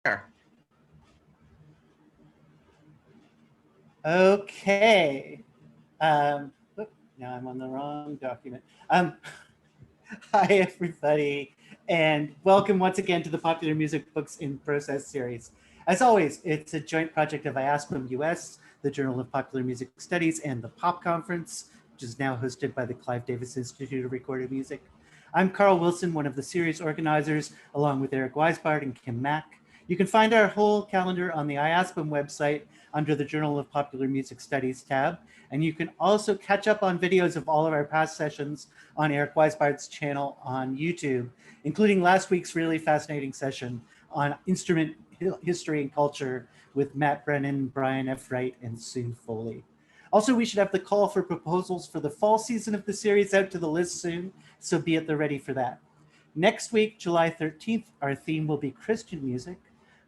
Sure. Okay. Now I'm on the wrong document. Hi, everybody, and welcome once again to the Popular Music Books in Process series. As always, it's a joint project of IASPM US, the Journal of Popular Music Studies, and the POP Conference, which is now hosted by the Clive Davis Institute of Recorded Music. I'm Carl Wilson, one of the series organizers, along with Eric Weisbart and Kim Mack. You can find our whole calendar on the IASPM website under the Journal of Popular Music Studies tab. And you can also catch up on videos of all of our past sessions on Eric Weisbart's channel on YouTube, including last week's really fascinating session on instrument history and culture with Matt Brennan, Brian F. Wright, and Sue Foley. Also, we should have the call for proposals for the fall season of the series out to the list soon, so be at the ready for that. Next week, July 13th, our theme will be Christian music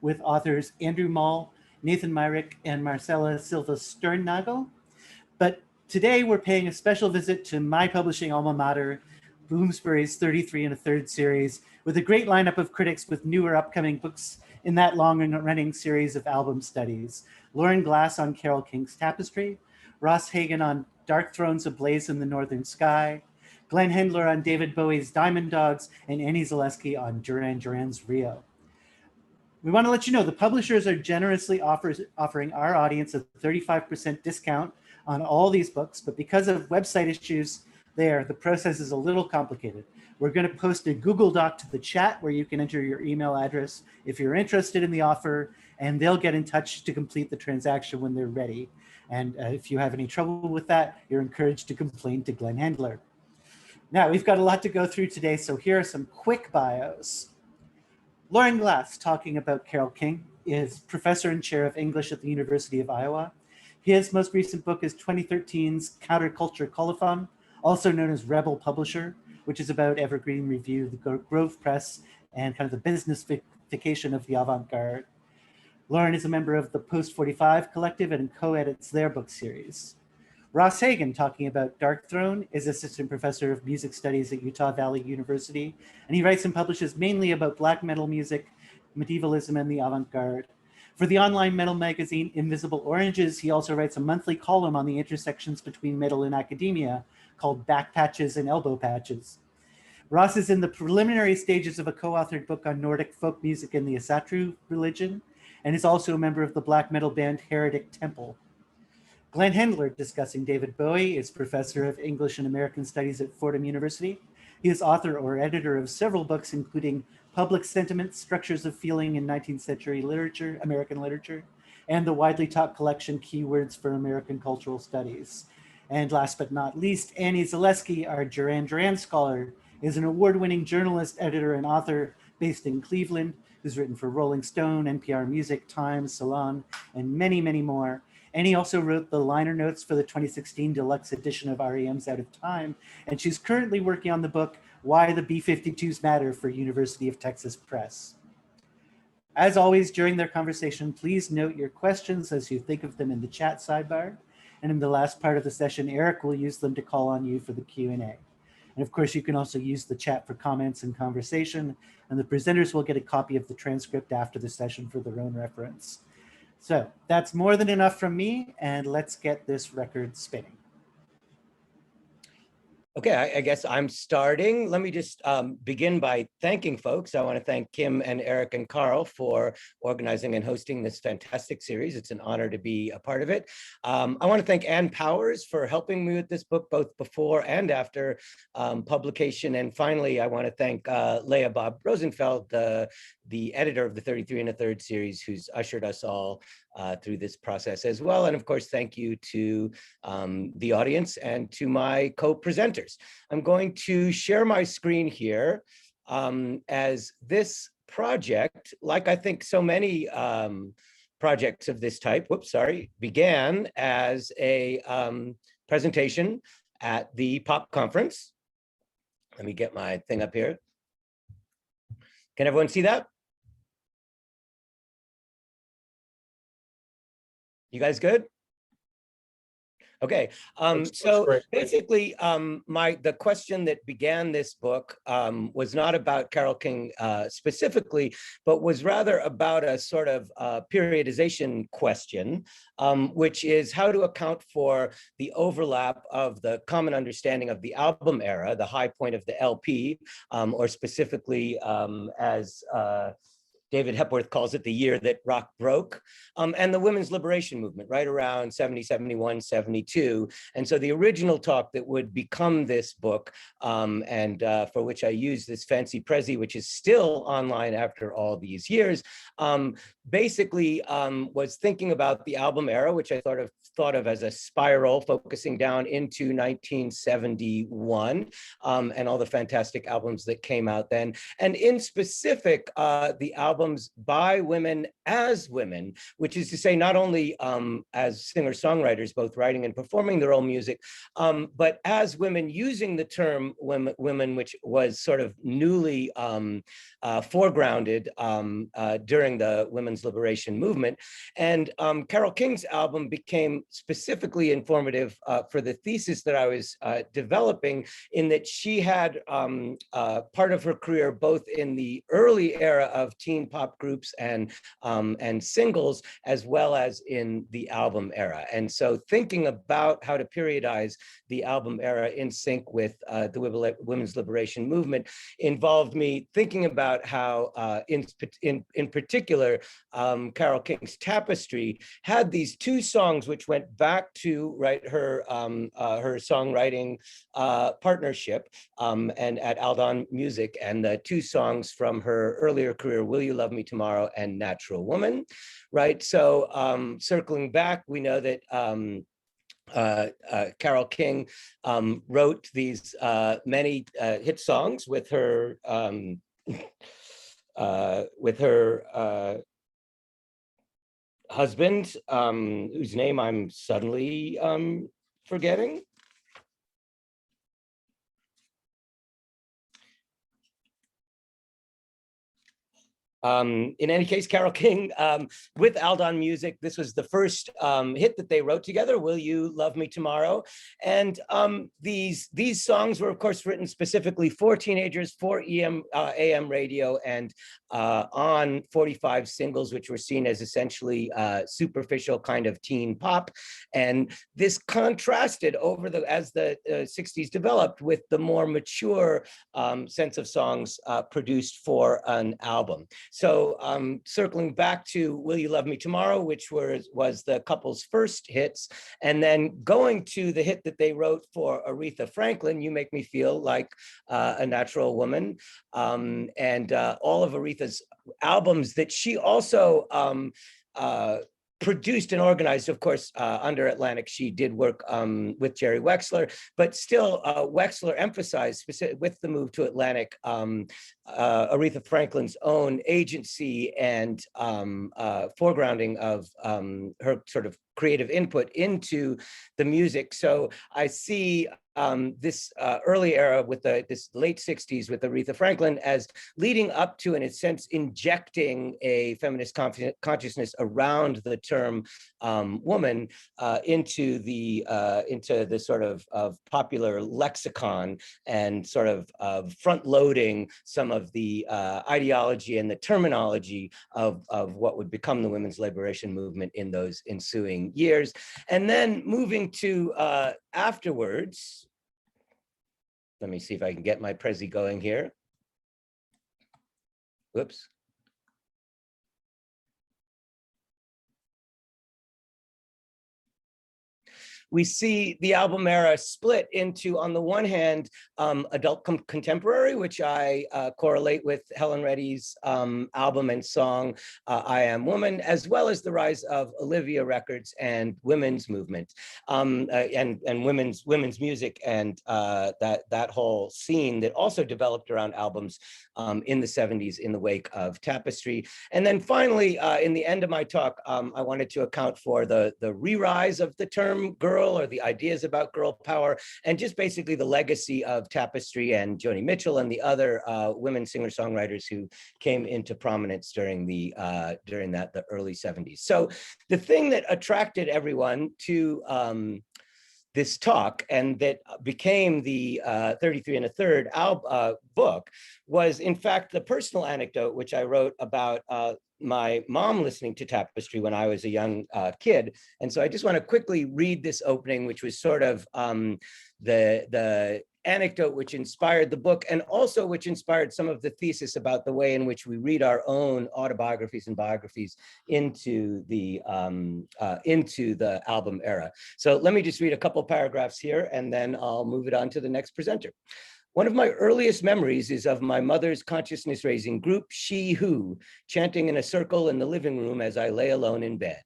with authors Andrew Mall, Nathan Myrick, and Marcela Silva Sternagel. But today we're paying a special visit to my publishing alma mater, Bloomsbury's 33 1/3 series, with a great lineup of critics with newer upcoming books in that long-running series of album studies. Loren Glass on Carole King's Tapestry, Ross Hagen on Dark Thrones Ablaze in the Northern Sky, Glenn Hendler on David Bowie's Diamond Dogs, and Annie Zaleski on Duran Duran's Rio. We want to let you know the publishers are generously offering our audience a 35% discount on all these books, but because of website issues there, the process is a little complicated. We're going to post a Google Doc to the chat where you can enter your email address if you're interested in the offer, and they'll get in touch to complete the transaction when they're ready. And if you have any trouble with that, you're encouraged to complain to Glenn Hendler. Now, we've got a lot to go through today, so here are some quick bios. Loren Glass, talking about Carole King, is professor and chair of English at the University of Iowa. His most recent book is 2013's Counterculture Colophon, also known as Rebel Publisher, which is about Evergreen Review, the Grove Press, and kind of the businessification of the Avant-Garde. Loren is a member of the Post 45 Collective and co-edits their book series. Ross Hagen, talking about Dark Throne, is assistant professor of music studies at Utah Valley University, and he writes and publishes mainly about black metal music, medievalism, and the avant-garde. For the online metal magazine Invisible Oranges, he also writes a monthly column on the intersections between metal and academia called Back Patches and Elbow Patches. Ross is in the preliminary stages of a co-authored book on Nordic folk music and the Asatru religion, and is also a member of the black metal band Heretic Temple. Glenn Hendler, discussing David Bowie, is professor of English and American Studies at Fordham University. He is author or editor of several books, including Public Sentiment, Structures of Feeling in 19th Century Literature, American Literature, and the widely taught collection Keywords for American Cultural Studies. And last but not least, Annie Zaleski, our Duran Duran scholar, is an award-winning journalist, editor, and author based in Cleveland, who's written for Rolling Stone, NPR Music, Times, Salon, and many, many more. And he also wrote the liner notes for the 2016 deluxe edition of REM's Out of Time. And she's currently working on the book, Why the B-52s Matter, for University of Texas Press. As always, during their conversation, please note your questions as you think of them in the chat sidebar. And in the last part of the session, Eric will use them to call on you for the Q&A. And of course, you can also use the chat for comments and conversation. And the presenters will get a copy of the transcript after the session for their own reference. So that's more than enough from me, and let's get this record spinning. Okay, I guess I'm starting. Let me just begin by thanking folks. I want to thank Kim and Eric and Carl for organizing and hosting this fantastic series. It's an honor to be a part of it. I want to thank Ann Powers for helping me with this book, both before and after publication. And finally, I want to thank Leah Bob Rosenfeld, the editor of the 33 1/3 series, who's ushered us all through this process as well. And of course, thank you to the audience and to my co-presenters. I'm going to share my screen here as this project, like I think so many projects of this type, began as a presentation at the POP conference. Let me get my thing up here. Can everyone see that? You guys good? Okay, so basically, the question that began this book was not about Carole King specifically, but was rather about a sort of periodization question, which is how to account for the overlap of the common understanding of the album era, the high point of the LP, or specifically as David Hepworth calls it the year that rock broke, and the women's liberation movement right around 70, 71, 72. And so the original talk that would become this book, and for which I use this fancy Prezi, which is still online after all these years, basically was thinking about the album era, which I thought of as a spiral focusing down into 1971, and all the fantastic albums that came out then. And in specific, the albums by women as women, which is to say not only as singer-songwriters, both writing and performing their own music, but as women using the term women, which was sort of newly foregrounded during the women's liberation movement. And Carole King's album became specifically informative for the thesis that I was developing, in that she had part of her career both in the early era of teen pop groups and singles, as well as in the album era. And so thinking about how to periodize the album era in sync with the women's liberation movement involved me thinking about how, in particular, Carole King's Tapestry had these two songs which went back to her songwriting partnership and at Aldon Music, and the two songs from her earlier career, Will You Love Me Tomorrow and Natural Woman, right? So circling back, we know that Carole King wrote these many hit songs with her husband, whose name I'm suddenly forgetting. In any case, Carole King with Aldon Music, this was the first hit that they wrote together, Will You Love Me Tomorrow? And these songs were, of course, written specifically for teenagers, for AM radio, and on 45 singles, which were seen as essentially superficial kind of teen pop. And this contrasted as the 60s developed with the more mature sense of songs produced for an album. So circling back to Will You Love Me Tomorrow, which was the couple's first hits, and then going to the hit that they wrote for Aretha Franklin, You Make Me Feel Like a Natural Woman, and all of Aretha's albums that she also produced and organized. Of course, under Atlantic, she did work with Jerry Wexler, but still Wexler emphasized, with the move to Atlantic, Aretha Franklin's own agency and foregrounding of her sort of creative input into the music. So I see this early era with this late 60s with Aretha Franklin as leading up to, in a sense, injecting a feminist consciousness around the term woman into the sort of popular lexicon, and sort of front loading some of the ideology and the terminology of what would become the women's liberation movement in those ensuing years. And then moving to afterwards, let me see if I can get my Prezi going here. Whoops. We see the album era split into, on the one hand, adult contemporary, which I correlate with Helen Reddy's album and song, I Am Woman, as well as the rise of Olivia Records and women's movement, and women's music, and that whole scene that also developed around albums in the 70s in the wake of Tapestry. And then finally, in the end of my talk, I wanted to account for the re-rise of the term girl, or the ideas about girl power, and just basically the legacy of Tapestry and Joni Mitchell and the other women singer-songwriters who came into prominence during the early 70s. So the thing that attracted everyone to this talk and that became the 33 and a Third book was in fact the personal anecdote which I wrote about my mom listening to Tapestry when I was a young kid. And so I just want to quickly read this opening, which was sort of the anecdote which inspired the book, and also which inspired some of the thesis about the way in which we read our own autobiographies and biographies into the album era. So let me just read a couple paragraphs here, and then I'll move it on to the next presenter. One of my earliest memories is of my mother's consciousness-raising group, She Who, chanting in a circle in the living room as I lay alone in bed.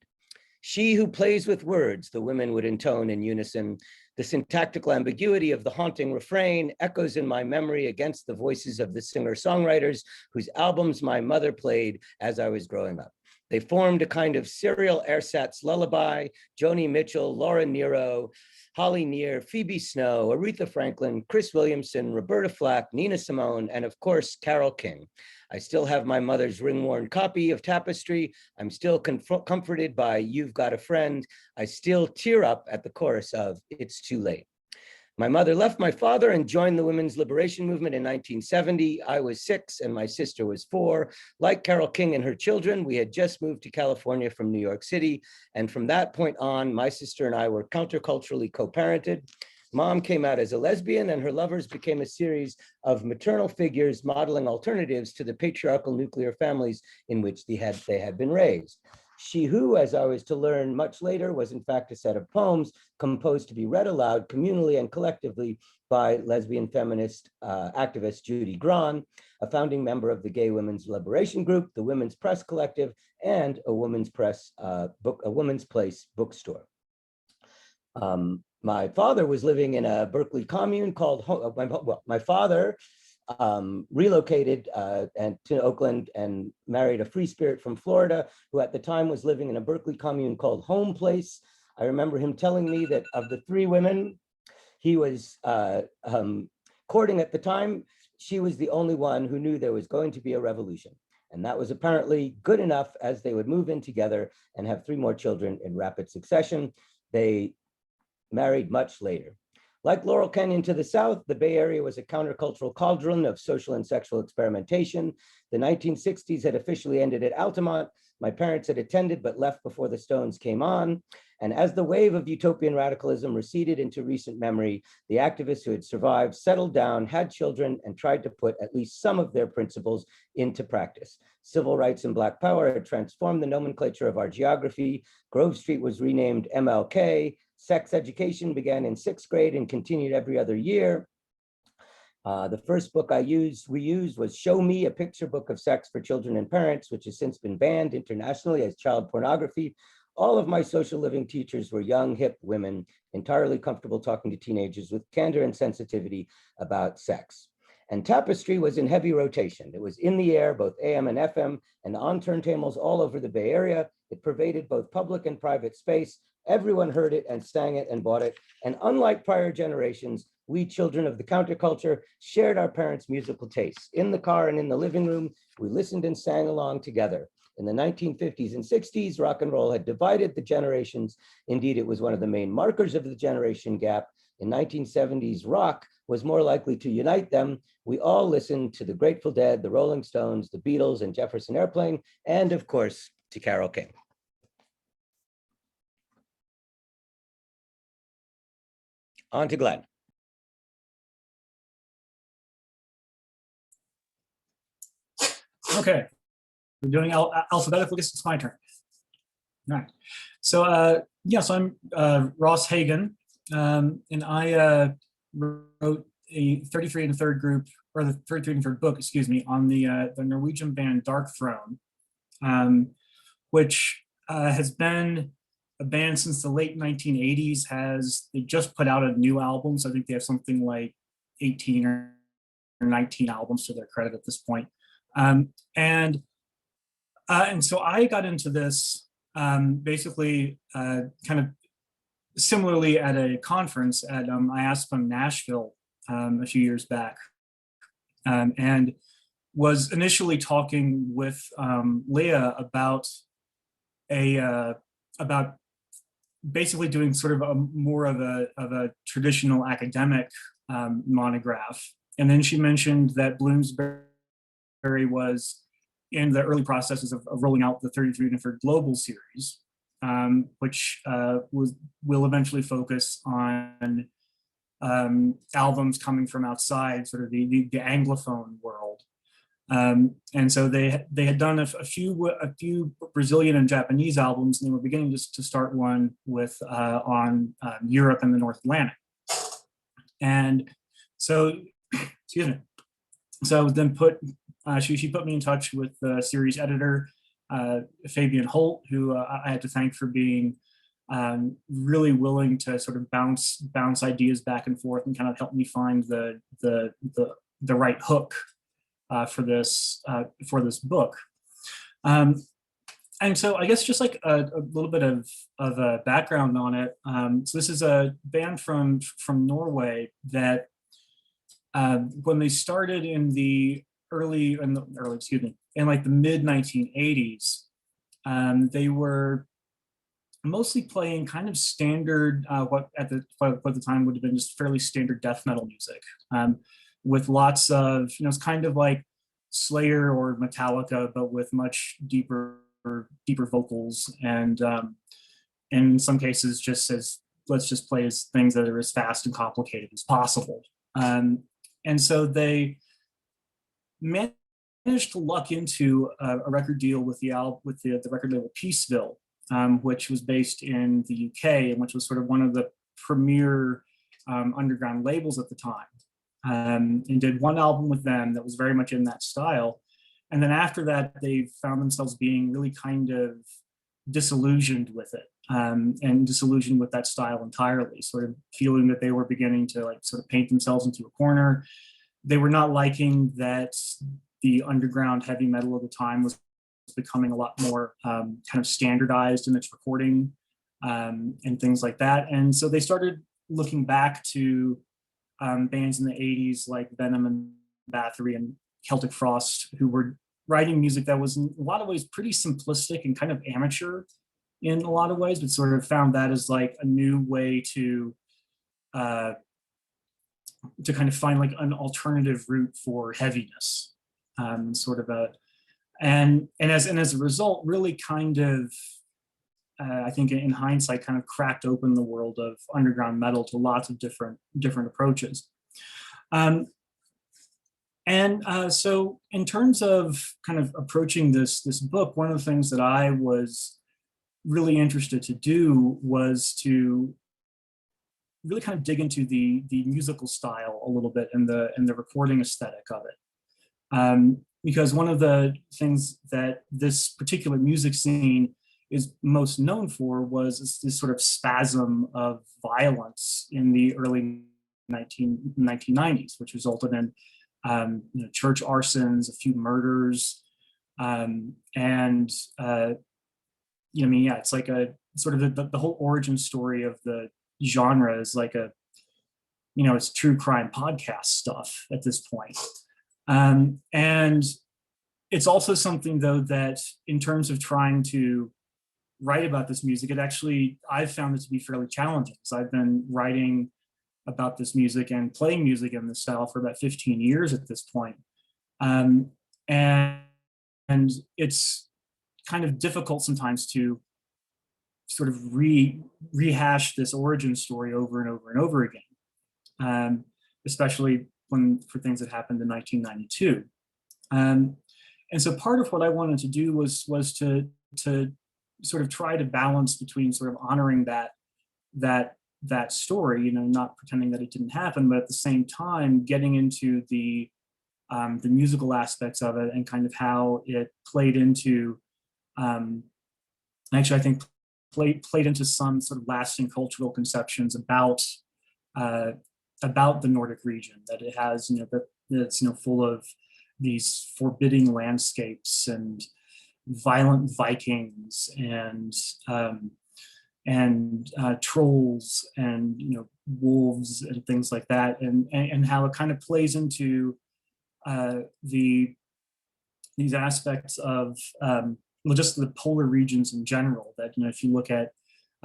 She who plays with words, the women would intone in unison. The syntactical ambiguity of the haunting refrain echoes in my memory against the voices of the singer-songwriters whose albums my mother played as I was growing up. They formed a kind of serial ersatz lullaby. Joni Mitchell, Laura Nyro, Holly Near, Phoebe Snow, Aretha Franklin, Chris Williamson, Roberta Flack, Nina Simone, and of course, Carole King. I still have my mother's ring-worn copy of Tapestry. I'm still comforted by You've Got a Friend. I still tear up at the chorus of It's Too Late. My mother left my father and joined the women's liberation movement in 1970. I was 6 and my sister was 4. Like Carole King and her children, we had just moved to California from New York City. And from that point on, my sister and I were counterculturally co-parented. Mom came out as a lesbian and her lovers became a series of maternal figures modeling alternatives to the patriarchal nuclear families in which they had been raised. She Who, as I was to learn much later, was in fact a set of poems composed to be read aloud communally and collectively by lesbian feminist activist Judy Grahn, a founding member of the Gay Women's Liberation Group, the Women's Press Collective, and a Women's Place bookstore. My father was living in a Berkeley commune called, my father relocated to Oakland and married a free spirit from Florida, who at the time was living in a Berkeley commune called Home Place. I remember him telling me that of the 3 women he was courting at the time, she was the only one who knew there was going to be a revolution. And that was apparently good enough, as they would move in together and have 3 more children in rapid succession. They married much later. Like Laurel Canyon to the south, the Bay Area was a countercultural cauldron of social and sexual experimentation. The 1960s had officially ended at Altamont. My parents had attended but left before the Stones came on. And as the wave of utopian radicalism receded into recent memory, the activists who had survived settled down, had children, and tried to put at least some of their principles into practice. Civil rights and Black power had transformed the nomenclature of our geography. Grove Street was renamed MLK. Sex education began in 6th grade and continued every other year. The first book we used was Show Me, a picture book of sex for children and parents, which has since been banned internationally as child pornography. All of my social living teachers were young, hip women, entirely comfortable talking to teenagers with candor and sensitivity about sex. And Tapestry was in heavy rotation. It was in the air, both AM and FM, and on turntables all over the Bay Area. It pervaded both public and private space. Everyone heard it and sang it and bought it. And unlike prior generations, we children of the counterculture shared our parents' musical tastes. In the car and in the living room, we listened and sang along together. In the 1950s and 60s, rock and roll had divided the generations. Indeed, it was one of the main markers of the generation gap. In 1970s, rock was more likely to unite them. We all listened to the Grateful Dead, the Rolling Stones, the Beatles, and Jefferson Airplane, and of course, to Carole King. On to Glenn. Okay, we're doing alphabetical. I guess it's my turn. All right. So so I'm Ross Hagen, and I wrote a 33 and a third group, or the 33 and a third book, excuse me, on the Norwegian band Dark Throne, which has been a band since the late 1980s. They just put out a new album, so I think they have something like 18 or 19 albums to their credit at this point. And so I got into this basically kind of similarly at a conference at IASPM Nashville a few years back, and was initially talking with Leah about basically doing sort of more of a traditional academic monograph. And then she mentioned that Bloomsbury was in the early processes of rolling out the 33 Uniford Global series, which will eventually focus on albums coming from outside sort of the Anglophone world. And so they had done a few Brazilian and Japanese albums, and they were beginning to start one with on Europe and the North Atlantic. And so, excuse me. So then she put me in touch with the series editor, Fabian Holt, who I had to thank for being really willing to sort of bounce ideas back and forth and kind of help me find the right hook for this book. And so I guess just like a little bit of a background on it. So this is a band from Norway that when they started in like the mid 1980s, they were mostly playing kind of standard, what at the time would have been just fairly standard death metal music, with lots of, it's kind of like Slayer or Metallica, but with much deeper vocals, and in some cases just says, let's just play as things that are as fast and complicated as possible. And so they managed to luck into a record deal with the record label Peaceville, which was based in the UK, and which was sort of one of the premier underground labels at the time, and did one album with them that was very much in that style. And then after that, they found themselves being really kind of disillusioned with it, and disillusioned with that style entirely, sort of feeling that they were beginning to like sort of paint themselves into a corner. They were not liking that the underground heavy metal of the time was becoming a lot more kind of standardized in its recording, and things like that. And so they started looking back to bands in the 80s like Venom and Bathory and Celtic Frost, who were writing music that was in a lot of ways pretty simplistic and kind of amateur in a lot of ways, but sort of found that as like a new way to kind of find like an alternative route for heaviness, sort of a, and as a result, really kind of, I think in hindsight, kind of cracked open the world of underground metal to lots of different approaches. So in terms of kind of approaching this book, one of the things that I was really interested to do was to really kind of dig into the musical style a little bit and the recording aesthetic of it. Because one of the things that this particular music scene is most known for was this sort of spasm of violence in the early 1990s, which resulted in church arsons, a few murders, it's like a sort of the whole origin story of the genre is like it's true crime podcast stuff at this point. And it's also something, though, that in terms of trying to write about this music, I've found it to be fairly challenging, because I've been writing about this music and playing music in this style for about 15 years at this point. And it's kind of difficult sometimes to sort of rehash this origin story over and over and over again, especially for things that happened in 1992. And so part of what I wanted to do was to sort of try to balance between sort of honoring that story, not pretending that it didn't happen, but at the same time getting into the musical aspects of it and kind of how it played into, actually I think played into some sort of lasting cultural conceptions about the Nordic region, that it has, that it's full of these forbidding landscapes and violent Vikings and trolls and wolves and things like that, and how it kind of plays into these aspects of just the polar regions in general. That if you look at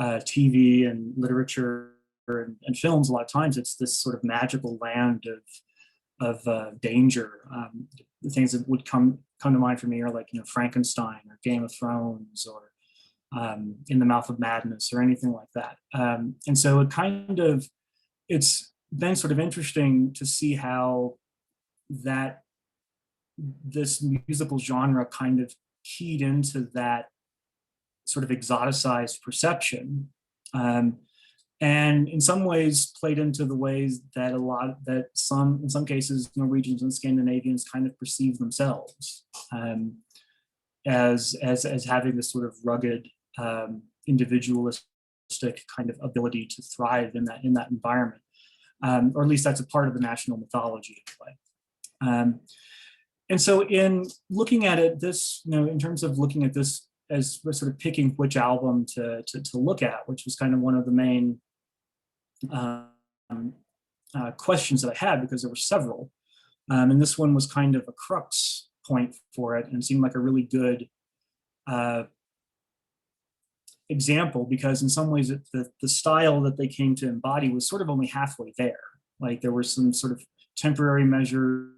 TV and literature and films, a lot of times it's this sort of magical land of danger. The things that would come to mind for me are like, Frankenstein or Game of Thrones or In the Mouth of Madness or anything like that. And so it's been sort of interesting to see how this musical genre kind of keyed into that sort of exoticized perception, and in some ways played into the ways that in some cases Norwegians and Scandinavians kind of perceive themselves, as having this sort of rugged, individualistic kind of ability to thrive in that environment, or at least that's a part of the national mythology anyway. And so in looking at it, in terms of looking at this as sort of picking which album to look at, which was kind of one of the main questions that I had, because there were several. And this one was kind of a crux point for it, and seemed like a really good example, because in some ways the style that they came to embody was sort of only halfway there. Like there were some sort of temporary measures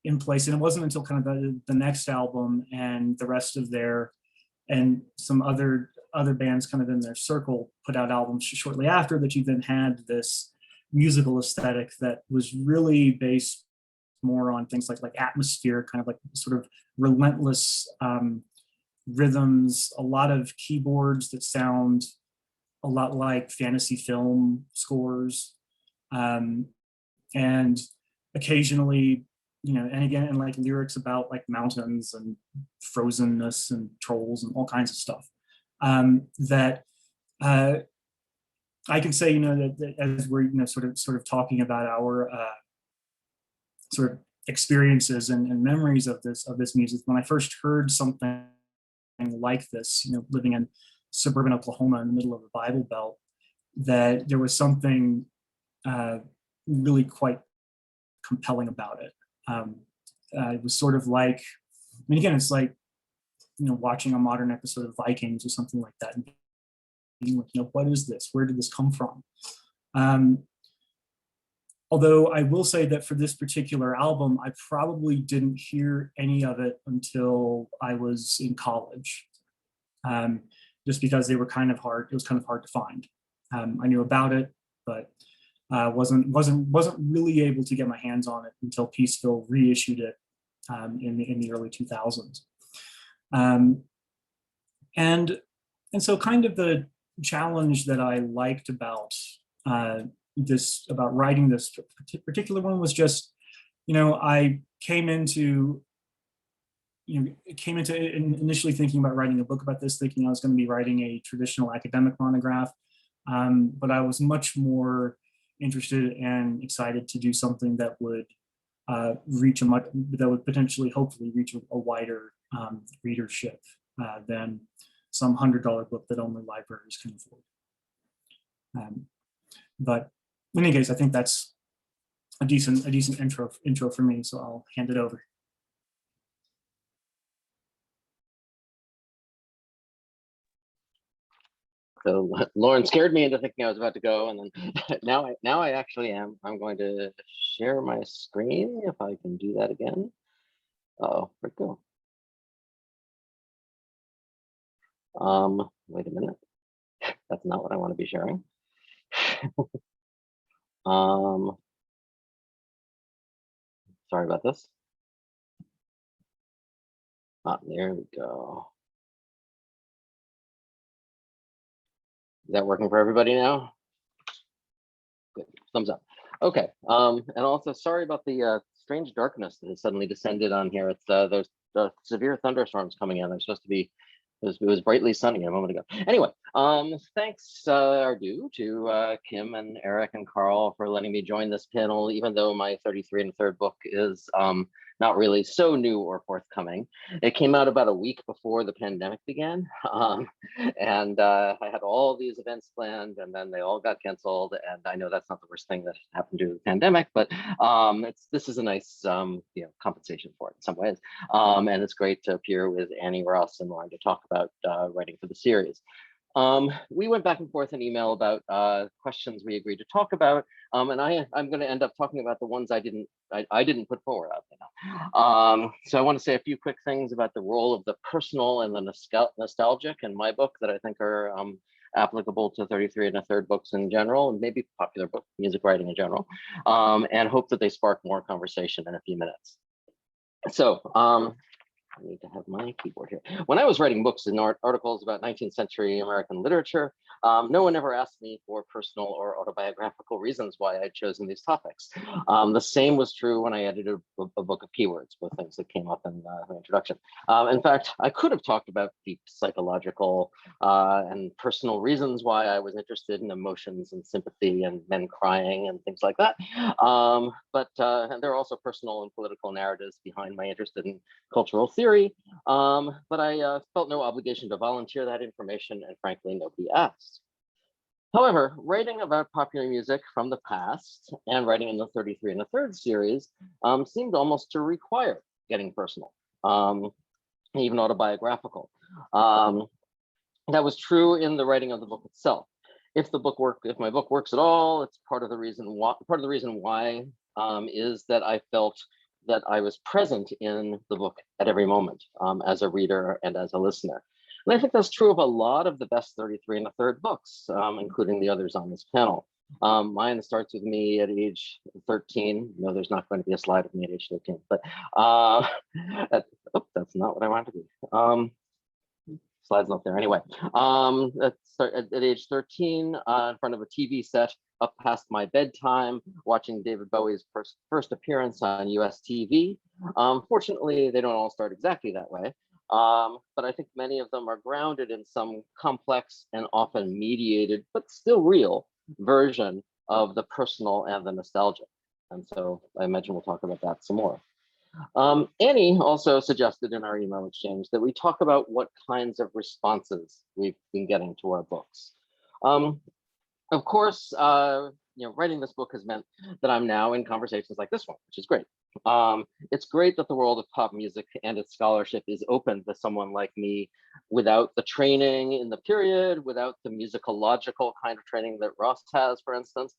in place, and it wasn't until kind of the next album and the rest of and some other bands kind of in their circle put out albums shortly after that you then had this musical aesthetic that was really based more on things like atmosphere, kind of like sort of relentless rhythms, a lot of keyboards that sound a lot like fantasy film scores, and occasionally, and like lyrics about like mountains and frozenness and trolls and all kinds of stuff, that I can say, that as we're sort of talking about our sort of experiences and memories of this music, when I first heard something like this, living in suburban Oklahoma in the middle of the Bible Belt, that there was something really quite compelling about it. It was sort of like, again, it's like, watching a modern episode of Vikings or something like that, and being like, what is this? Where did this come from? Although I will say that for this particular album, I probably didn't hear any of it until I was in college, just because they were kind of hard. It was kind of hard to find. I knew about it, but wasn't really able to get my hands on it until Peaceville reissued it in the early 2000s. And so kind of the challenge that I liked about writing this particular one was just, I came into initially thinking about writing a book about this, thinking I was going to be writing a traditional academic monograph, but I was much more interested and excited to do something that would potentially, hopefully, reach a wider readership than some $100 book that only libraries can afford. But in any case, I think that's a decent intro for me, so I'll hand it over. So Loren scared me into thinking I was about to go, and then now I actually am. I'm going to share my screen if I can do that again. Oh, where'd it go? Wait a minute. That's not what I want to be sharing. Sorry about this. There we go. Is that working for everybody now? Good, thumbs up. Okay, and also sorry about the strange darkness that has suddenly descended on here. It's there's severe thunderstorms coming in. They're supposed to be, it was brightly sunny a moment ago. Anyway, thanks are due to Kim and Eric and Carl for letting me join this panel, even though my 33 and a third book is not really so new or forthcoming. It came out about a week before the pandemic began. And I had all these events planned, and then they all got canceled. And I know that's not the worst thing that happened due to the pandemic, but this is a nice compensation for it in some ways. And it's great to appear with Annie, Ross, and Loren to talk about writing for the series. We went back and forth in email about questions we agreed to talk about, and I'm going to end up talking about the ones I didn't put forward out there. So I want to say a few quick things about the role of the personal and the nostalgic in my book that I think are applicable to 33 1/3 books in general, and maybe popular book music writing in general, and hope that they spark more conversation in a few minutes. So I need to have my keyboard here. When I was writing books and articles about 19th century American literature, no one ever asked me for personal or autobiographical reasons why I'd chosen these topics. The same was true when I edited a book of keywords with things that came up in the introduction. In fact, I could have talked about deep psychological and personal reasons why I was interested in emotions and sympathy and men crying and things like that. But there are also personal and political narratives behind my interest in cultural theory, but I felt no obligation to volunteer that information, and frankly, nobody asked. However, writing about popular music from the past and writing in the 33 1/3 series seemed almost to require getting personal, even autobiographical. That was true in the writing of the book itself. If my book works at all, it's part of the reason why is that I felt that I was present in the book at every moment as a reader and as a listener. And I think that's true of a lot of the best 33 1/3 books, including the others on this panel. Mine starts with me at age 13. No, there's not going to be a slide of me at age 13, but that's not what I wanted to be. Slide's not there anyway. At age 13, in front of a TV set, up past my bedtime, watching David Bowie's first appearance on US TV. Fortunately, they don't all start exactly that way, but I think many of them are grounded in some complex and often mediated, but still real, version of the personal and the nostalgic. And so I imagine we'll talk about that some more. Annie also suggested in our email exchange that we talk about what kinds of responses we've been getting to our books. Of course, writing this book has meant that I'm now in conversations like this one, which is great. It's great that the world of pop music and its scholarship is open to someone like me without the training in the period, without the musicological kind of training that Ross has, for instance.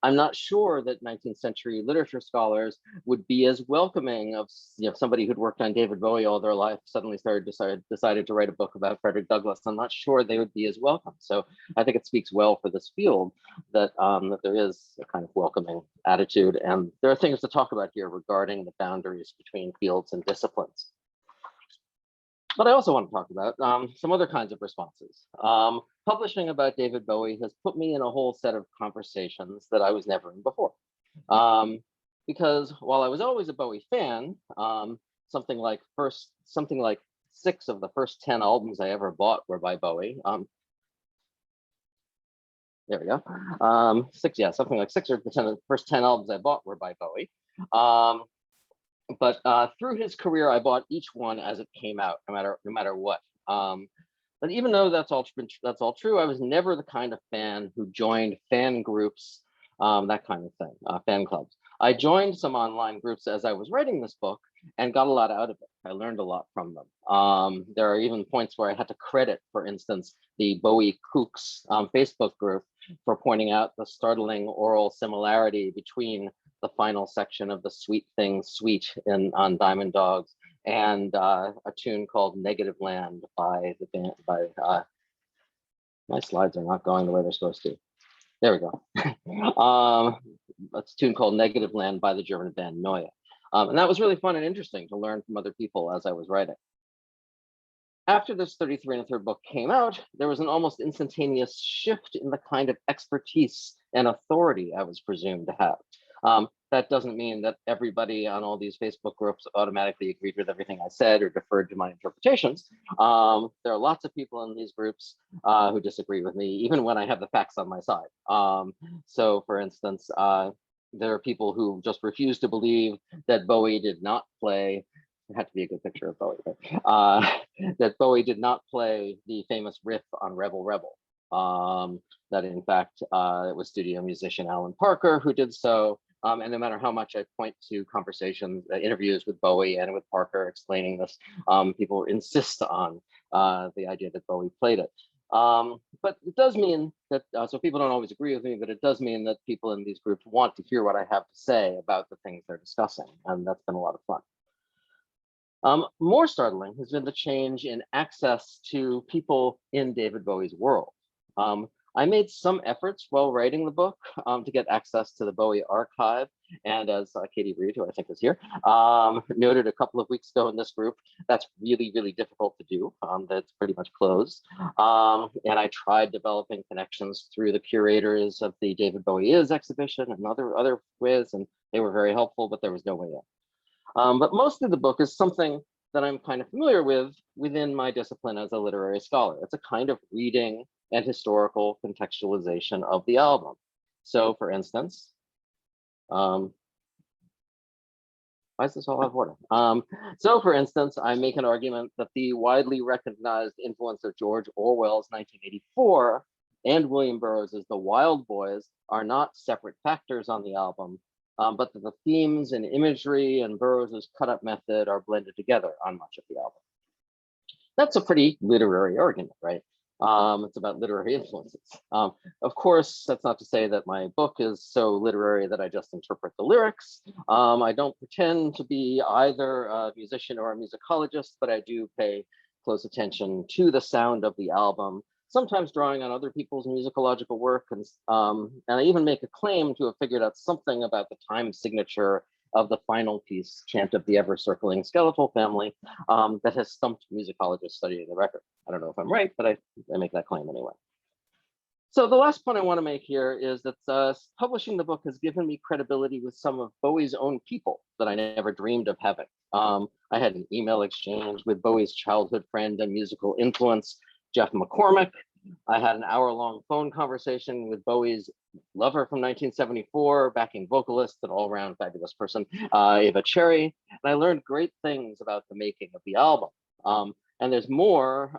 I'm not sure that 19th century literature scholars would be as welcoming of somebody who'd worked on David Bowie all their life, suddenly decided to write a book about Frederick Douglass. I'm not sure they would be as welcome. So I think it speaks well for this field that, that there is a kind of welcoming attitude. And there are things to talk about here regarding the boundaries between fields and disciplines. But I also want to talk about some other kinds of responses. Publishing about David Bowie has put me in a whole set of conversations that I was never in before. Because while I was always a Bowie fan, something like 6 of the first 10 albums I ever bought were by Bowie. There we go. 6 of the first 10 albums I bought were by Bowie. But through his career, I bought each one as it came out, no matter what. But even though that's all true, I was never the kind of fan who joined fan groups, that kind of thing, fan clubs. I joined some online groups as I was writing this book and got a lot out of it. I learned a lot from them. There are even points where I had to credit, for instance, the Bowie Kooks Facebook group for pointing out the startling oral similarity between the final section of the Sweet Thing Sweet on Diamond Dogs and a tune called Negative Land by the band, my slides are not going the way they're supposed to. There we go. It's a tune called Negative Land by the German band Neue. And that was really fun and interesting to learn from other people as I was writing. After this 33 1/3 book came out, there was an almost instantaneous shift in the kind of expertise and authority I was presumed to have. That doesn't mean that everybody on all these Facebook groups automatically agreed with everything I said or deferred to my interpretations. There are lots of people in these groups who disagree with me, even when I have the facts on my side. So for instance, there are people who just refuse to believe that Bowie did not play. It had to be a good picture of Bowie, right? That Bowie did not play the famous riff on Rebel Rebel. That in fact, it was studio musician Alan Parker who did so. And no matter how much I point to conversations, interviews with Bowie and with Parker explaining this, people insist on the idea that Bowie played it. But it does mean that, so people don't always agree with me, but it does mean that people in these groups want to hear what I have to say about the things they're discussing. And that's been a lot of fun. More startling has been the change in access to people in David Bowie's world. I made some efforts while writing the book to get access to the Bowie archive. And as Katie Reed, who I think is here, noted a couple of weeks ago in this group, that's really, really difficult to do. That's pretty much closed. And I tried developing connections through the curators of the David Bowie Is exhibition and other ways, and they were very helpful, but there was no way in. But most of the book is something that I'm kind of familiar with within my discipline as a literary scholar. It's a kind of reading and historical contextualization of the album. So for instance, why does this all have water? So for instance, I make an argument that the widely recognized influence of George Orwell's 1984 and William Burroughs' The Wild Boys are not separate factors on the album, but that the themes and imagery and Burroughs' cut-up method are blended together on much of the album. That's a pretty literary argument, right? It's about literary influences. Of course, that's not to say that my book is so literary that I just interpret the lyrics. I don't pretend to be either a musician or a musicologist, but I do pay close attention to the sound of the album, sometimes drawing on other people's musicological work. And I even make a claim to have figured out something about the time signature of the final piece, Chant of the Ever-Circling Skeletal Family, that has stumped musicologists studying the record. I don't know if I'm right, but I make that claim anyway. So the last point I want to make here is that publishing the book has given me credibility with some of Bowie's own people that I never dreamed of having. I had an email exchange with Bowie's childhood friend and musical influence, Jeff McCormick. I had an hour-long phone conversation with Bowie's lover from 1974, backing vocalist and all-around fabulous person, Ava Cherry. And I learned great things about the making of the album. And there's more,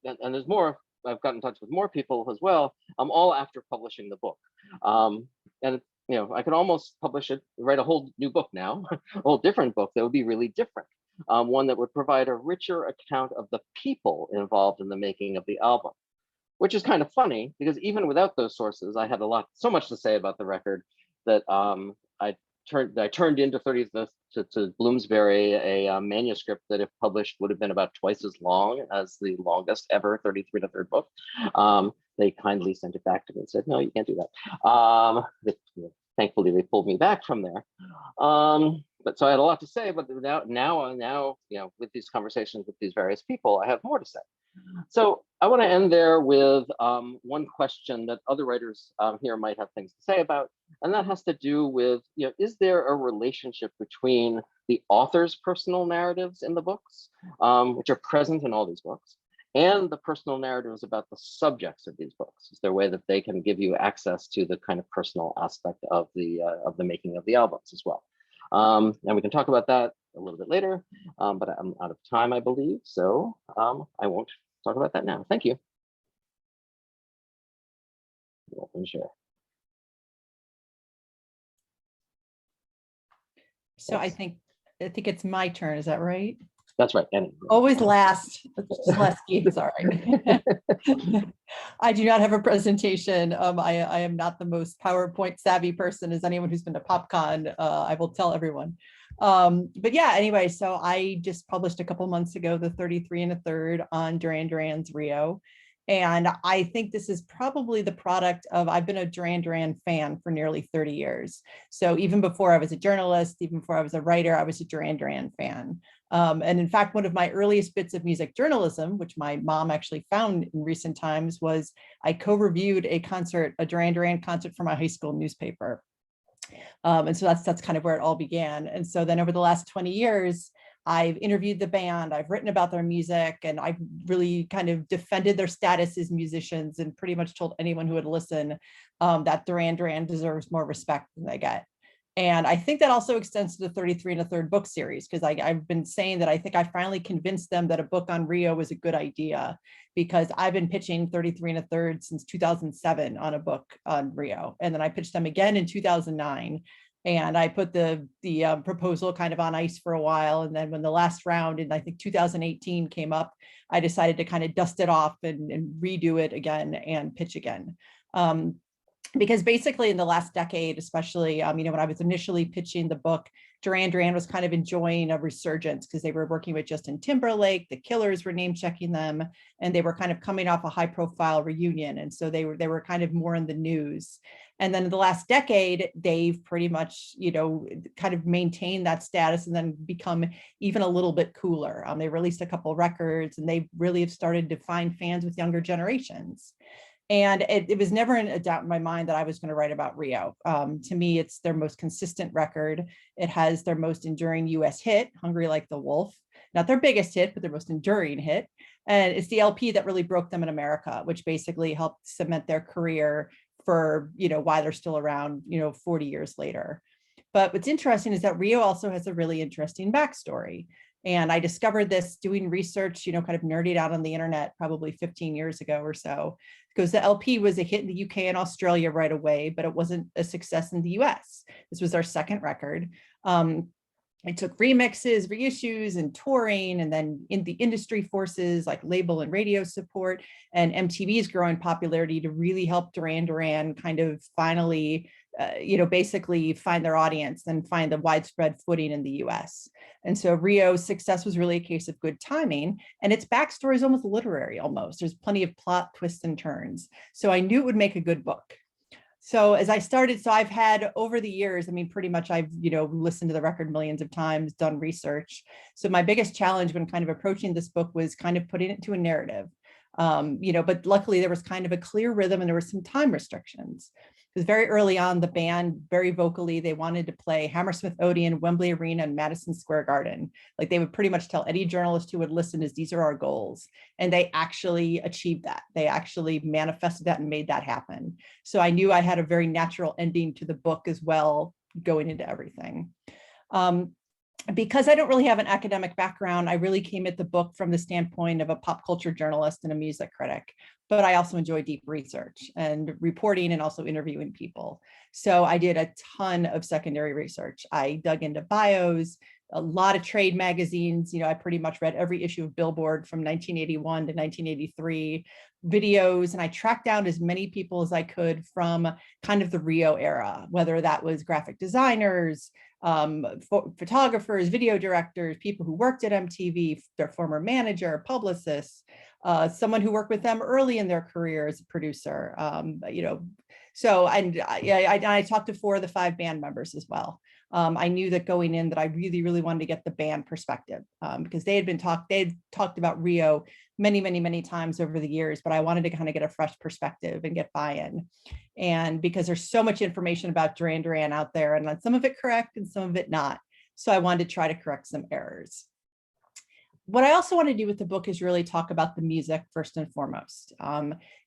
there's more. I've gotten in touch with more people as well, all after publishing the book. And I could almost publish it, write a whole new book now, a whole different book that would be really different. One that would provide a richer account of the people involved in the making of the album. Which is kind of funny because even without those sources, I had so much to say about the record that I turned into to Bloomsbury a manuscript that, if published, would have been about twice as long as the longest ever 33 1/3 book. They kindly sent it back to me and said, "No, you can't do that." Thankfully, they pulled me back from there. But so I had a lot to say, but now, with these conversations with these various people, I have more to say. So I want to end there with one question that other writers here might have things to say about, and that has to do with, is there a relationship between the author's personal narratives in the books, which are present in all these books, and the personal narratives about the subjects of these books? Is there a way that they can give you access to the kind of personal aspect of the making of the albums as well? And we can talk about that a little bit later, but I'm out of time, I believe, so I won't talk about that now. Thank you. Open share. So yes. I think it's my turn. Is that right? That's right. Annie. Always last. Zaleski, sorry. I do not have a presentation. I am not the most PowerPoint savvy person as anyone who's been to PopCon. I will tell everyone. But yeah, anyway, so I just published a couple months ago, the 33 1/3 on Duran Duran's Rio. And I think this is probably the product of, I've been a Duran Duran fan for nearly 30 years. So even before I was a journalist, even before I was a writer, I was a Duran Duran fan. And in fact, one of my earliest bits of music journalism, which my mom actually found in recent times, was I co-reviewed a Duran Duran concert for my high school newspaper. And so that's kind of where it all began. And so then over the last 20 years, I've interviewed the band, I've written about their music, and I've really kind of defended their status as musicians and pretty much told anyone who would listen that Duran Duran deserves more respect than they get. And I think that also extends to the 33 and a Third book series, because I've been saying that I think I finally convinced them that a book on Rio was a good idea, because I've been pitching 33 and a Third since 2007 on a book on Rio. And then I pitched them again in 2009. And I put the proposal kind of on ice for a while. And then when the last round in, I think 2018 came up, I decided to kind of dust it off and redo it again and pitch again. Because basically in the last decade, especially, when I was initially pitching the book, Duran Duran was kind of enjoying a resurgence because they were working with Justin Timberlake, the Killers were name checking them, and they were kind of coming off a high profile reunion. And so they were kind of more in the news. And then in the last decade, they've pretty much, kind of maintained that status and then become even a little bit cooler. They released a couple records and they really have started to find fans with younger generations. And it was never a doubt in my mind that I was going to write about Rio. To me, it's their most consistent record. It has their most enduring US hit, Hungry Like the Wolf. Not their biggest hit, but their most enduring hit. And it's the LP that really broke them in America, which basically helped cement their career for, why they're still around, 40 years later. But what's interesting is that Rio also has a really interesting backstory. And I discovered this doing research, kind of nerdied out on the internet probably 15 years ago or so, because the LP was a hit in the UK and Australia right away, but it wasn't a success in the US. This was our second record. It took remixes, reissues, and touring, and then in the industry forces like label and radio support and MTV's growing popularity to really help Duran Duran kind of finally, basically find their audience and find the widespread footing in the US. And so Rio's success was really a case of good timing, and its backstory is almost literary almost. There's plenty of plot twists and turns. So I knew it would make a good book. So as I started, I've had over the years, pretty much I've, listened to the record millions of times, done research. So my biggest challenge when kind of approaching this book was kind of putting it to a narrative, but luckily there was kind of a clear rhythm and there were some time restrictions. Because very early on, the band, very vocally, they wanted to play Hammersmith Odeon, Wembley Arena, and Madison Square Garden. Like they would pretty much tell any journalist who would listen is these are our goals. And they actually achieved that. They actually manifested that and made that happen. So I knew I had a very natural ending to the book as well, going into everything. Because I don't really have an academic background, I really came at the book from the standpoint of a pop culture journalist and a music critic, but I also enjoy deep research and reporting and also interviewing people. So I did a ton of secondary research. I dug into bios, a lot of trade magazines. I pretty much read every issue of Billboard from 1981 to 1983, videos, and I tracked down as many people as I could from kind of the Rio era, whether that was graphic designers, photographers, video directors, people who worked at MTV, their former manager, publicists, someone who worked with them early in their career as a producer, So, and I talked to 4 of the 5 band members as well. I knew that going in that I really, really wanted to get the band perspective because they had talked about Rio many, many, many times over the years, but I wanted to kind of get a fresh perspective and get buy-in. And because there's so much information about Duran Duran out there, and some of it correct and some of it not. So I wanted to try to correct some errors. What I also want to do with the book is really talk about the music first and foremost.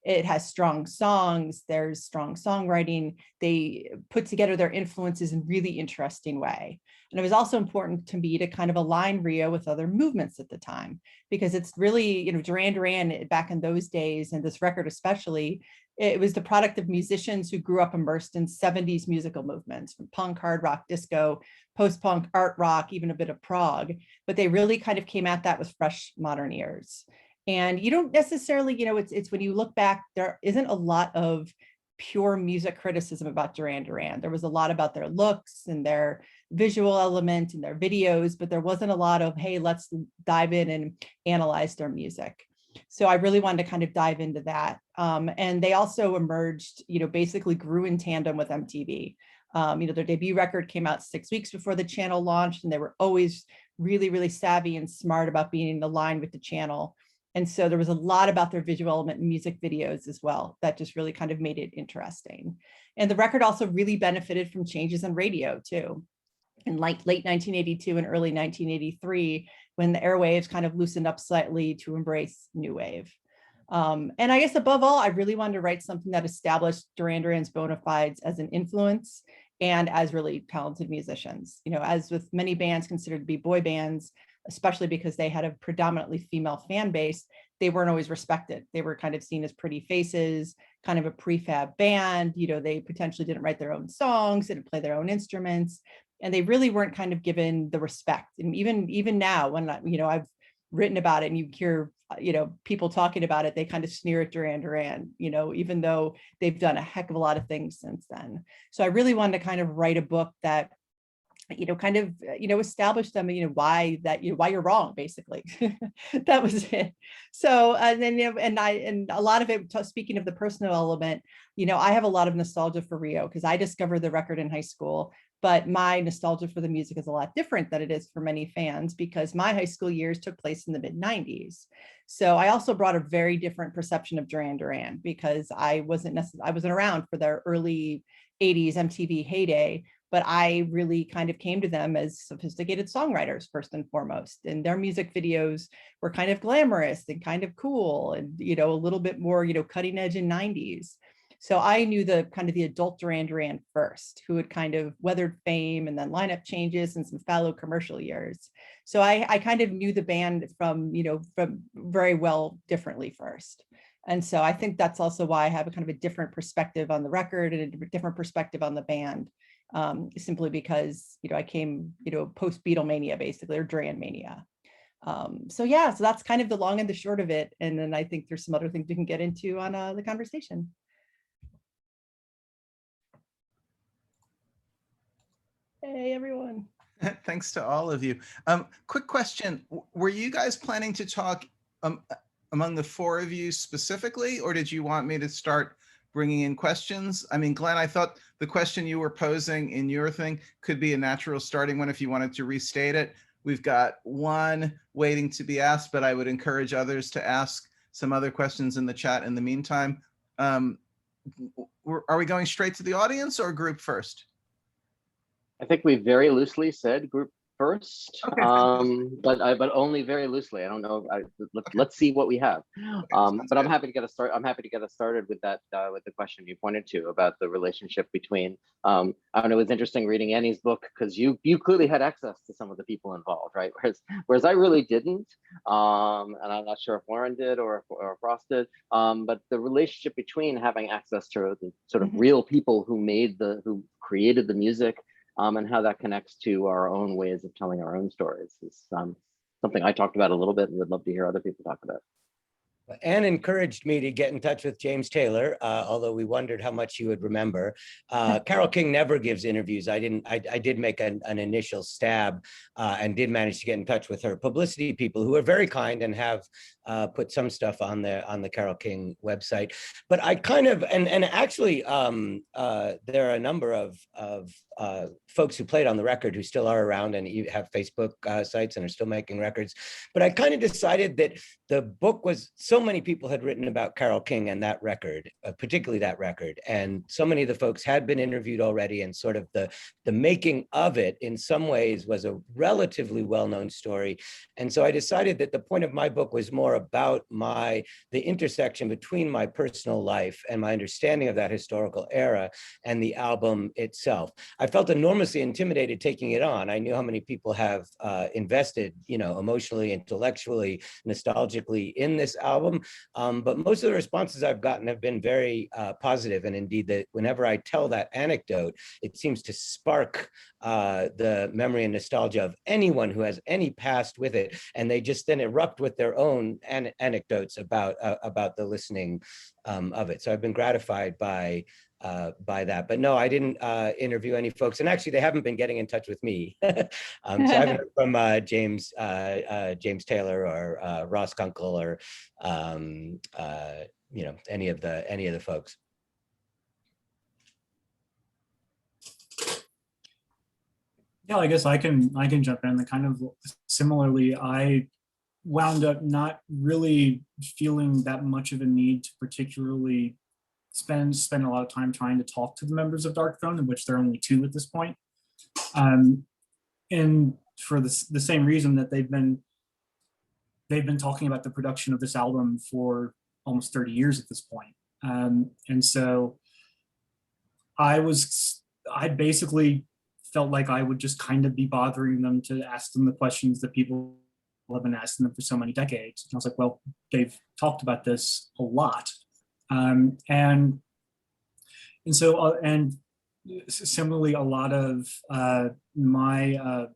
It has strong songs, there's strong songwriting. They put together their influences in a really interesting way. And it was also important to me to kind of align Rio with other movements at the time, because it's really, Duran Duran back in those days, and this record especially, it was the product of musicians who grew up immersed in 70s musical movements, from punk, hard rock, disco, post-punk, art rock, even a bit of prog, but they really kind of came at that with fresh modern ears. And you don't necessarily, it's when you look back, there isn't a lot of pure music criticism about Duran Duran. There was a lot about their looks and their visual element and their videos, but there wasn't a lot of, hey, let's dive in and analyze their music. So I really wanted to kind of dive into that. And they also emerged, basically grew in tandem with MTV. Their debut record came out 6 weeks before the channel launched, and they were always really, really savvy and smart about being aligned with the channel. And so there was a lot about their visual element and music videos as well that just really kind of made it interesting. And the record also really benefited from changes in radio too. In late 1982 and early 1983, when the airwaves kind of loosened up slightly to embrace new wave. And I guess above all, I really wanted to write something that established Duran Duran's bona fides as an influence and as really talented musicians. You know, as with many bands considered to be boy bands, especially because they had a predominantly female fan base, they weren't always respected. They were kind of seen as pretty faces, kind of a prefab band. You know, they potentially didn't write their own songs, didn't play their own instruments, and they really weren't kind of given the respect. And even now, when I've written about it and you hear people talking about it, they kind of sneer at Duran Duran, even though they've done a heck of a lot of things since then. So I really wanted to kind of write a book that establish them, why you're wrong, basically. That was it. So, and then, and a lot of it, speaking of the personal element, I have a lot of nostalgia for Rio because I discovered the record in high school, but my nostalgia for the music is a lot different than it is for many fans because my high school years took place in the mid-90s. So I also brought a very different perception of Duran Duran because I wasn't around for their early 80s MTV heyday, but I really kind of came to them as sophisticated songwriters first and foremost. And their music videos were kind of glamorous and kind of cool and, a little bit more, cutting edge in 90s. So I knew the kind of the adult Duran Duran first, who had kind of weathered fame and then lineup changes and some fallow commercial years. So I kind of knew the band from very well differently first. And so I think that's also why I have a kind of a different perspective on the record and a different perspective on the band. Simply because, I came, post Beatlemania, basically, or Duran mania. So that's kind of the long and the short of it. And then I think there's some other things we can get into on the conversation. Hey, everyone. Thanks to all of you. Quick question. Were you guys planning to talk among the four of you specifically, or did you want me to start bringing in questions? I mean, Glenn, I thought the question you were posing in your thing could be a natural starting one if you wanted to restate it. We've got one waiting to be asked, but I would encourage others to ask some other questions in the chat in the meantime. Are we going straight to the audience or group first? I think we very loosely said group first, Okay. but only very loosely. I don't know. Let's see what we have. But I'm happy to get us started. I'm happy to get us started with that with the question you pointed to about the relationship between. I don't know. It was interesting reading Annie's book because you clearly had access to some of the people involved, right? Whereas I really didn't, and I'm not sure if Loren did or if Ross did. But the relationship between having access to the sort of real people who created the music. And how that connects to our own ways of telling our own stories is something I talked about a little bit and would love to hear other people talk about. Anne encouraged me to get in touch with James Taylor, although we wondered how much he would remember. Carole King never gives interviews. I did make an initial stab and did manage to get in touch with her publicity people who are very kind and have put some stuff on the Carole King website. But I kind of, and actually there are a number of folks who played on the record who still are around and have Facebook sites and are still making records. But I kind of decided that the book was, so many people had written about Carole King and that record, particularly that record. And so many of the folks had been interviewed already, and sort of the making of it in some ways was a relatively well-known story. And so I decided that the point of my book was more about the intersection between my personal life and my understanding of that historical era and the album itself. I felt enormously intimidated taking it on. I knew how many people have invested, emotionally, intellectually, nostalgically in this album. But most of the responses I've gotten have been very positive. And indeed, that whenever I tell that anecdote, it seems to spark the memory and nostalgia of anyone who has any past with it. And they just then erupt with their own anecdotes about the listening of it. So I've been gratified by that. But no, I didn't interview any folks, and actually they haven't been getting in touch with me. So I haven't heard from James Taylor or Ross Kunkel or any of the folks. Yeah, I guess I can jump in. Kind of similarly, I wound up not really feeling that much of a need to particularly spend a lot of time trying to talk to the members of Dark Throne, in which there are only two at this point. And for the same reason that they've been talking about the production of this album for almost 30 years at this point. And so I was I basically felt like I would just kind of be bothering them to ask them the questions that people have been asking them for so many decades. And I was like, well, they've talked about this a lot. And similarly, a lot of my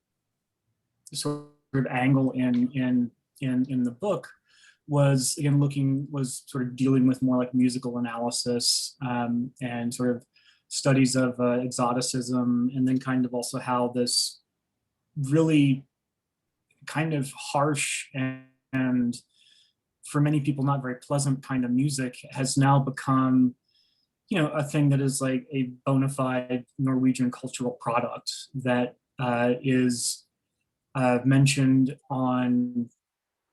sort of angle in the book was, again, was sort of dealing with more like musical analysis and sort of studies of exoticism, and then kind of also how this really kind of harsh and for many people not very pleasant kind of music has now become, you know, a thing that is like a bona fide Norwegian cultural product that is mentioned on,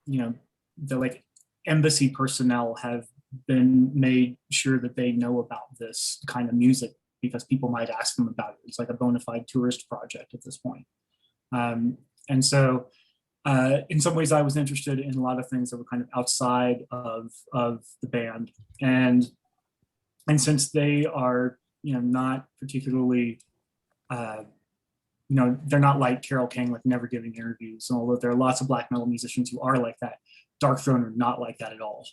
you know, the like embassy personnel have been made sure that they know about this kind of music because people might ask them about it. It's like a bona fide tourist project at this point. And so in some ways I was interested in a lot of things that were kind of outside of the band. And since they are, you know, not particularly, you know, they're not like Carole King, like never giving interviews. And although there are lots of black metal musicians who are like that, Dark Throne are not like that at all.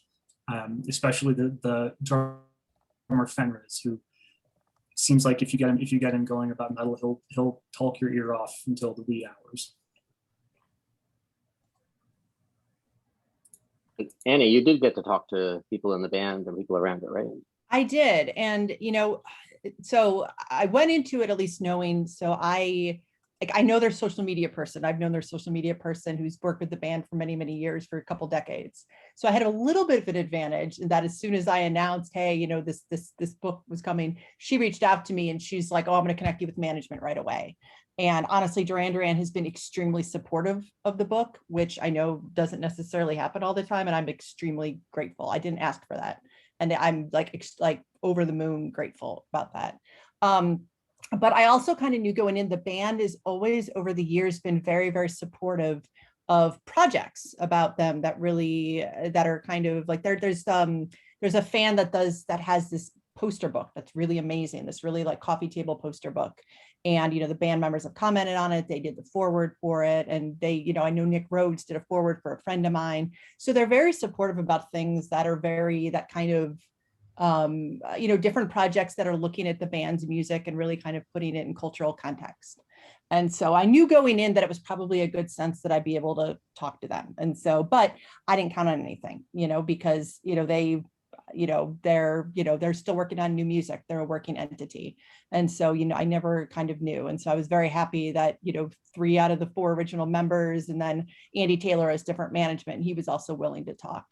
Especially the drummer Fenris, who seems like if you get him going about metal, he'll talk your ear off until the wee hours. Annie, you did get to talk to people in the band and people around it, right? I did. And, you know, so I went into it at least knowing, so I know their social media person. I've known their social media person who's worked with the band for many, many years, for a couple decades. So I had a little bit of an advantage in that as soon as I announced, hey, you know, this book was coming, she reached out to me and she's like, oh, I'm going to connect you with management right away. And honestly, Duran Duran has been extremely supportive of the book, which I know doesn't necessarily happen all the time. And I'm extremely grateful. I didn't ask for that. And I'm like over the moon grateful about that. But I also kind of knew going in, the band is always over the years been very, very supportive of projects about them that really, that are kind of like, there's a fan that has this poster book that's really amazing, this really like coffee table poster book. And, you know, the band members have commented on it. They did the foreword for it. And they, you know, I know Nick Rhodes did a foreword for a friend of mine. So they're very supportive about things that are that kind of, you know, different projects that are looking at the band's music and really kind of putting it in cultural context. And so I knew going in that it was probably a good sense that I'd be able to talk to them. And so, but I didn't count on anything, you know, because, you know, they're still working on new music. They're a working entity. And so, you know, I never kind of knew. And so I was very happy that, you know, 3 out of the 4 original members, and then Andy Taylor has different management, and he was also willing to talk.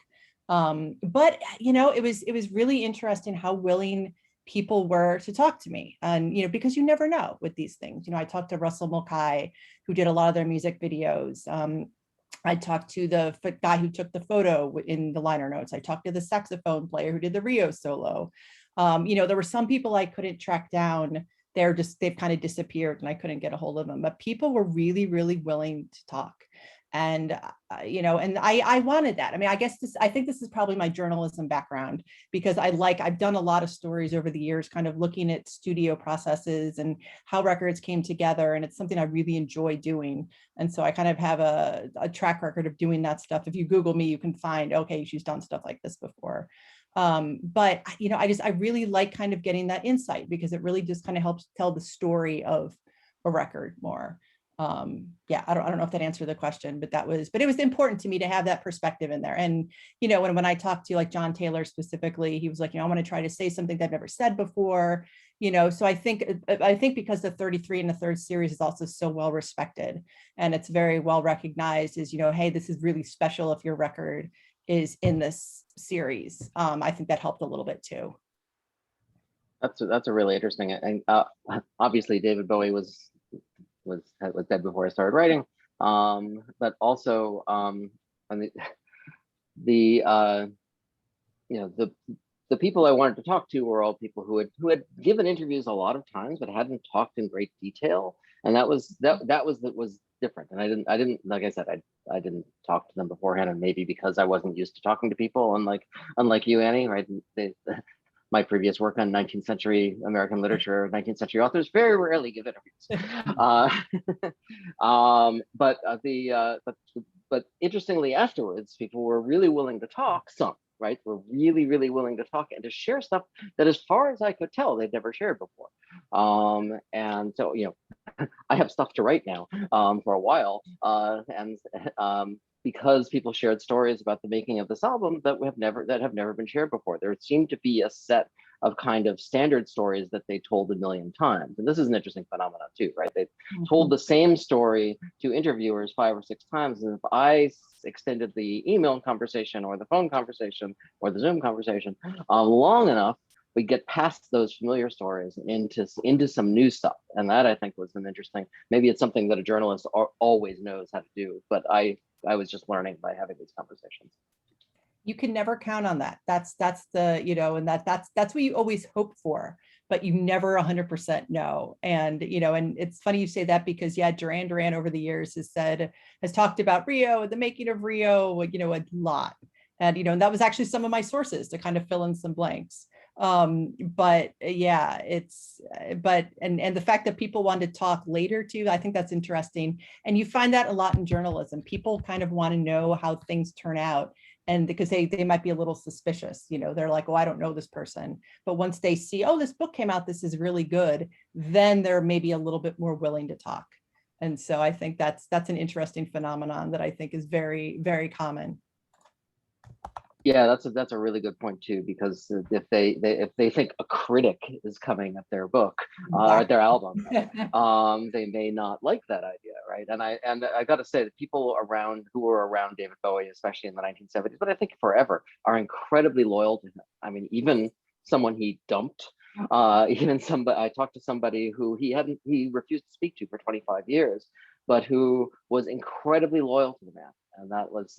But, you know, it was really interesting how willing people were to talk to me. And, you know, because you never know with these things. You know, I talked to Russell Mulcahy, who did a lot of their music videos. I talked to the guy who took the photo in the liner notes. I talked to the saxophone player who did the Rio solo. You know, there were some people I couldn't track down. They've kind of disappeared and I couldn't get a hold of them, but people were really, really willing to talk. And, you know, and I wanted that. I mean, I think this is probably my journalism background, because I've done a lot of stories over the years, kind of looking at studio processes and how records came together. And it's something I really enjoy doing. And so I kind of have a track record of doing that stuff. If you Google me, you can find, okay, she's done stuff like this before. But, you know, I really like kind of getting that insight, because it really just kind of helps tell the story of a record more. Yeah, I don't know if that answered the question, but it was important to me to have that perspective in there. And, you know, when I talked to like John Taylor specifically, he was like, you know, I want to try to say something that I've never said before, you know. So I think because the 33 and the third series is also so well respected, and it's very well recognized as, you know, hey, this is really special if your record is in this series. I think that helped a little bit too. That's a really interesting, and obviously David Bowie was dead before I started writing, but also the you know, the people I wanted to talk to were all people who had given interviews a lot of times but hadn't talked in great detail, and that was different. And I didn't like I said, I didn't talk to them beforehand, and maybe because I wasn't used to talking to people, unlike you, Annie, right? my previous work on 19th century American literature, 19th century authors very rarely give interviews. But interestingly, afterwards, people were really willing to talk. Some, right, were really willing to talk and to share stuff that, as far as I could tell, they'd never shared before. And so, you know, I have stuff to write now for a while, because people shared stories about the making of this album that have never been shared before. There seemed to be a set of kind of standard stories that they told a million times. And this is an interesting phenomenon too, right? They told the same story to interviewers 5 or 6 times. And if I extended the email conversation or the phone conversation or the Zoom conversation long enough, we get past those familiar stories into some new stuff. And that, I think, was an interesting, maybe it's something that a journalist always knows how to do, but I was just learning by having these conversations. You can never count on that. That's the, you know, and that's what you always hope for, but you never 100% know. And, you know, and it's funny you say that, because yeah, Duran Duran over the years has talked about Rio, the making of Rio, you know, a lot. And, you know, and that was actually some of my sources to kind of fill in some blanks. But yeah, and the fact that people want to talk later too, I think that's interesting. And you find that a lot in journalism. People kind of want to know how things turn out. And because they might be a little suspicious, you know, they're like, oh, I don't know this person. But once they see, oh, this book came out, this is really good, then they're maybe a little bit more willing to talk. And so I think that's an interesting phenomenon that I think is very, very common. Yeah, that's a really good point too, because if they think a critic is coming at their book, at their album, they may not like that idea, right? And I got to say that people who were around David Bowie, especially in the 1970s, but I think forever, are incredibly loyal to him. I mean, even someone he dumped, even somebody, I talked to somebody who he refused to speak to for 25 years, but who was incredibly loyal to the man. And that was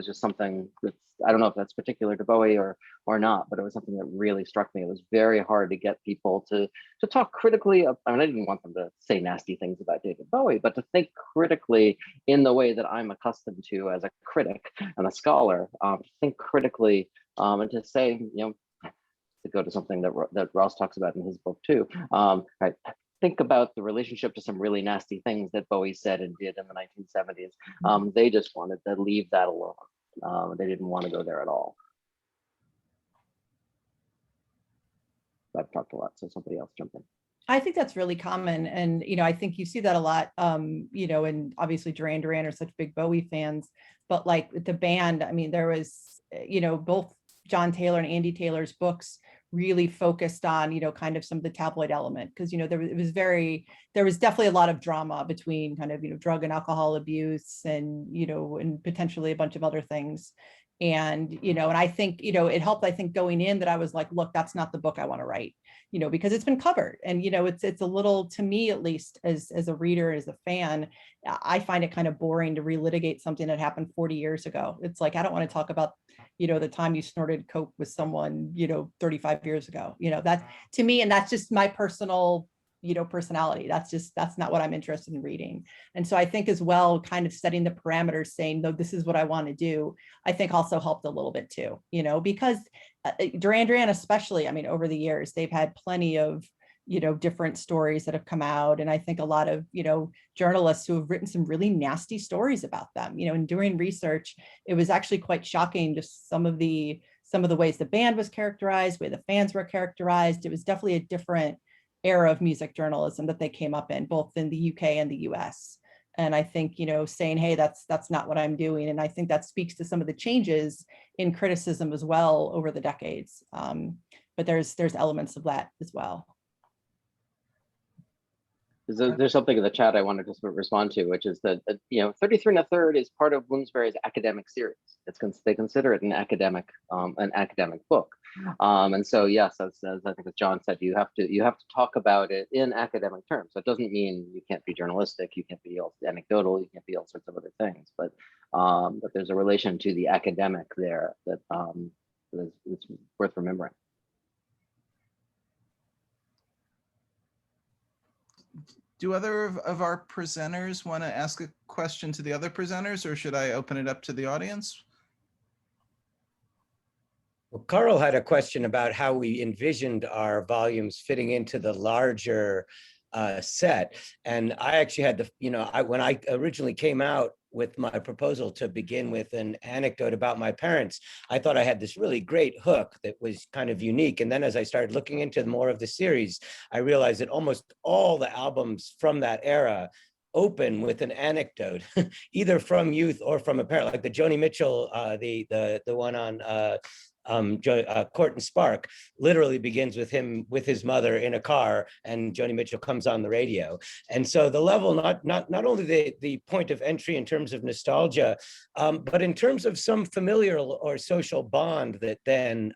just something that's, I don't know if that's particular to Bowie or not, but it was something that really struck me. It was very hard to get people to talk critically. I mean, I didn't want them to say nasty things about David Bowie, but to think critically in the way that I'm accustomed to as a critic and a scholar, to think critically and to say, you know, to go to something that Ross talks about in his book too, right? Think about the relationship to some really nasty things that Bowie said and did in the 1970s. They just wanted to leave that alone. They didn't want to go there at all. I've talked a lot, so somebody else jump in. I think that's really common. And, you know, I think you see that a lot, you know, and obviously Duran Duran are such big Bowie fans, but like the band, I mean, there was, you know, both John Taylor and Andy Taylor's books really focused on, you know, kind of some of the tabloid element, because, you know, there was definitely a lot of drama between kind of, you know, drug and alcohol abuse and, you know, and potentially a bunch of other things. And, you know, and I think, you know, it helped, I think, going in that I was like, look, that's not the book I want to write, you know, because it's been covered. And, you know, it's a little, to me, at least as a reader, as a fan, I find it kind of boring to relitigate something that happened 40 years ago. It's like, I don't want to talk about, you know, the time you snorted coke with someone, you know, 35 years ago, you know, that to me, and that's just my personal, you know, personality. That's not what I'm interested in reading. And so I think as well, kind of setting the parameters, saying, no, this is what I want to do, I think also helped a little bit too, you know, because Duran Duran, especially, I mean, over the years, they've had plenty of, you know, different stories that have come out. And I think a lot of, you know, journalists who have written some really nasty stories about them, you know, and doing research, it was actually quite shocking, just some of the ways the band was characterized, the way the fans were characterized. It was definitely a different era of music journalism that they came up in, both in the UK and the US. And I think, you know, saying, hey, that's not what I'm doing. And I think that speaks to some of the changes in criticism as well over the decades. But there's elements of that as well. There's something in the chat I wanted to respond to, which is that, you know, 33 1/3 is part of Bloomsbury's academic series. They consider it an academic book. And so, yes, as I think as John said, you have to talk about it in academic terms. So it doesn't mean you can't be journalistic, you can't be anecdotal, you can't be all sorts of other things, but there's a relation to the academic there that is worth remembering. Do other of our presenters want to ask a question to the other presenters, or should I open it up to the audience? Well, Carl had a question about how we envisioned our volumes fitting into the larger set. And I actually had the, when I originally came out with my proposal to begin with an anecdote about my parents, I thought I had this really great hook that was kind of unique. And then as I started looking into more of the series, I realized that almost all the albums from that era open with an anecdote, either from youth or from a parent, like the Joni Mitchell, the one on Court and Spark literally begins with him with his mother in a car, and Joni Mitchell comes on the radio. And so the level, not only the point of entry in terms of nostalgia, but in terms of some familial or social bond that then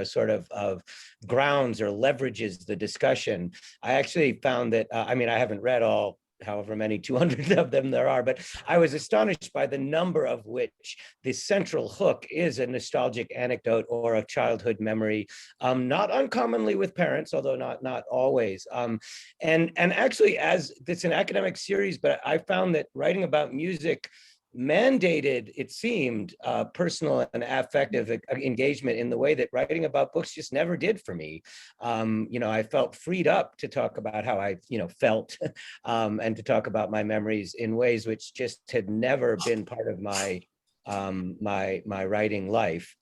sort of grounds or leverages the discussion. I actually found that I haven't read all however many 200 of them there are, but I was astonished by the number of which the central hook is a nostalgic anecdote or a childhood memory, not uncommonly with parents, although not always. And actually, as it's an academic series, but I found that writing about music mandated, it seemed, personal and affective engagement in the way that writing about books just never did for me. I felt freed up to talk about how I, felt, and to talk about my memories in ways which just had never been part of my my writing life.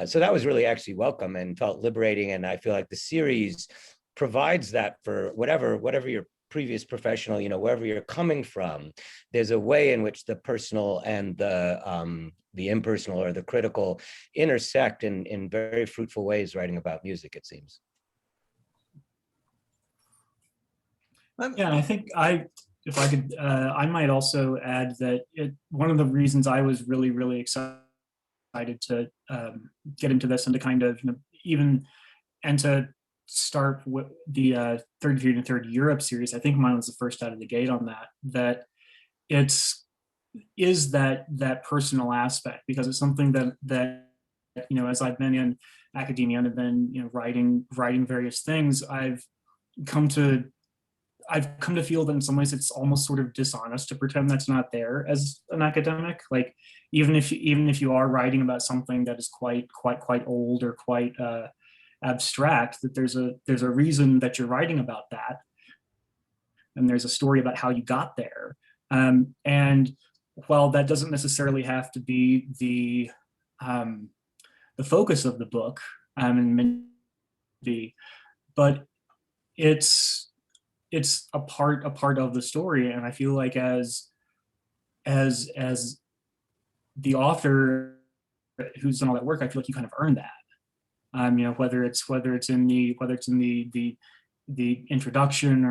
So that was really actually welcome and felt liberating. And I feel like the series provides that for whatever your previous professional, wherever you're coming from, there's a way in which the personal and the impersonal or the critical intersect in very fruitful ways writing about music, it seems. Yeah, I think if I could, I might also add that one of the reasons I was really, really excited to get into this and to kind of and to start with the Third Period and Third Europe series. I think mine was the first out of the gate on that is that personal aspect, because it's something that as I've been in academia and then writing various things, I've come to feel that in some ways it's almost sort of dishonest to pretend that's not there as an academic. Like even if you are writing about something that is quite old or quite abstract, that there's a reason that you're writing about that, and there's a story about how you got there. And while that doesn't necessarily have to be the focus of the book, but it's a part of the story. And I feel like as the author who's done all that work, I feel like you kind of earn that. Whether it's in the introduction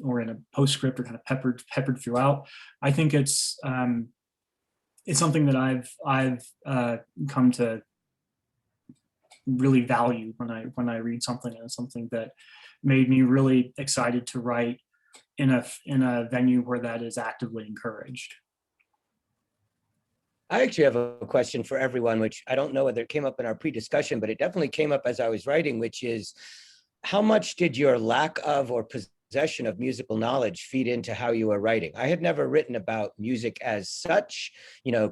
or in a postscript or kind of peppered throughout. I think it's something that I've come to really value when I read something, and it's something that made me really excited to write in a venue where that is actively encouraged. I actually have a question for everyone, which I don't know whether it came up in our pre-discussion, but it definitely came up as I was writing, which is how much did your lack of or possession of musical knowledge feed into how you were writing? I had never written about music as such,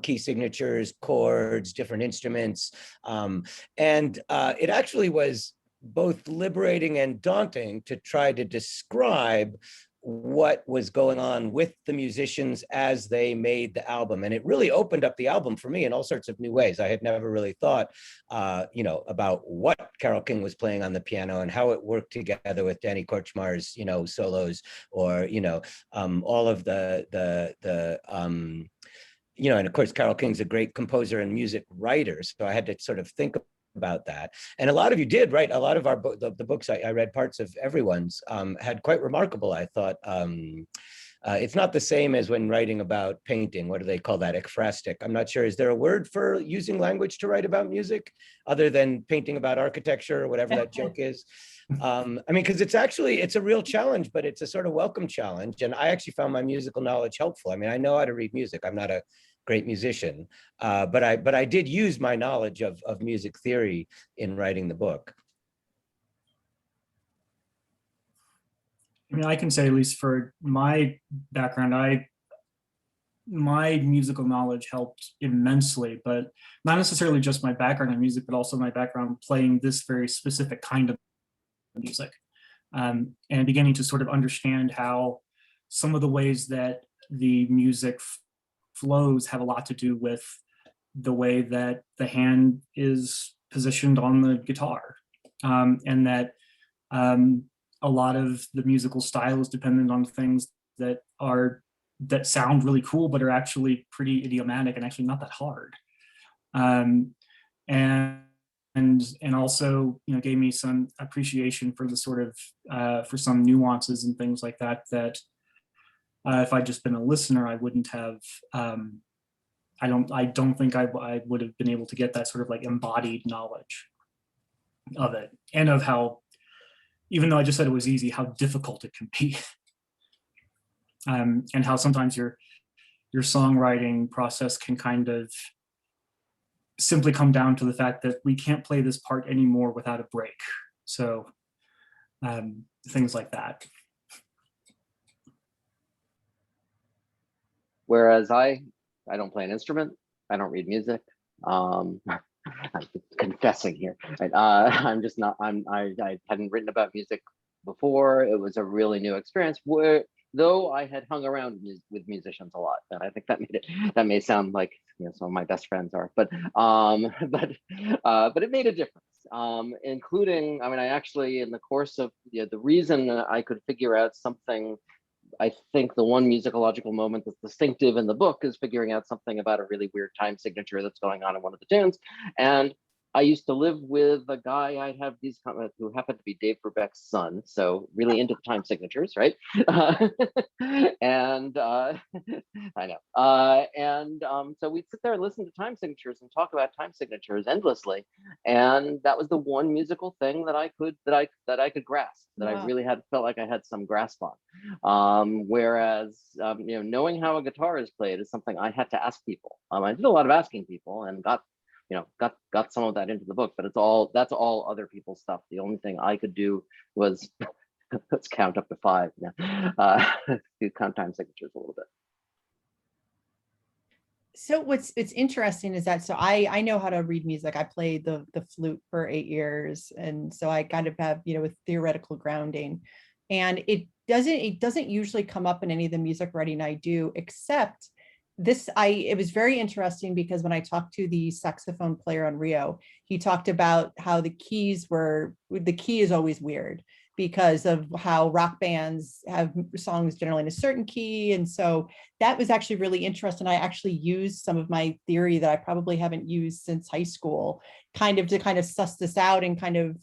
key signatures, chords, different instruments. And it actually was both liberating and daunting to try to describe what was going on with the musicians as they made the album. And it really opened up the album for me in all sorts of new ways. I had never really thought, about what Carole King was playing on the piano and how it worked together with Danny Korchmar's, solos, or, all of the and of course, Carole King's a great composer and music writer. So I had to sort of think about that. And a lot of you did, right? A lot of our the books I read, parts of everyone's, had quite remarkable, I thought. It's not the same as when writing about painting. What do they call that? Ekphrastic. I'm not sure. Is there a word for using language to write about music other than painting about architecture or whatever that joke is? Because it's a real challenge, but it's a sort of welcome challenge. And I actually found my musical knowledge helpful. I know how to read music. I'm not a great musician, but I did use my knowledge of music theory in writing the book. I can say, at least for my background, my musical knowledge helped immensely, but not necessarily just my background in music, but also my background playing this very specific kind of music, and beginning to sort of understand how some of the ways that the music flows have a lot to do with the way that the hand is positioned on the guitar, and that a lot of the musical style is dependent on things that sound really cool, but are actually pretty idiomatic and actually not that hard. And also, gave me some appreciation for the sort of for some nuances and things like that if I'd just been a listener, I wouldn't have. I don't think I would have been able to get that sort of like embodied knowledge of it, and of how, even though I just said it was easy, how difficult it can be. And how sometimes your songwriting process can kind of simply come down to the fact that we can't play this part anymore without a break. So things like that. Whereas I don't play an instrument, I don't read music. I'm confessing here. Right? I'm just not. I hadn't written about music before. It was a really new experience. Though I had hung around with musicians a lot, and I think that may sound like some of my best friends are, but it made a difference. Including, I actually, in the course of the reason I could figure out something. I think the one musicological moment that's distinctive in the book is figuring out something about a really weird time signature that's going on in one of the tunes. And I used to live with a guy I have these comments who happened to be Dave Brubeck's son, so really into the time signatures, right? And I know. So we'd sit there and listen to time signatures and talk about time signatures endlessly. And that was the one musical thing that I could grasp, that I really felt like I had some grasp on. Whereas knowing how a guitar is played is something I had to ask people. I did a lot of asking people and got some of that into the book, but that's all other people's stuff. The only thing I could do was let's count up to 5. Do count time signatures a little bit. So it's interesting is that, so I know how to read music. I played the flute for 8 years. And so I kind of have, with theoretical grounding, and it doesn't usually come up in any of the music writing I do, except it was very interesting because when I talked to the saxophone player on Rio, he talked about how the key is always weird because of how rock bands have songs generally in a certain key. And so that was actually really interesting. I actually used some of my theory that I probably haven't used since high school, to suss this out and kind of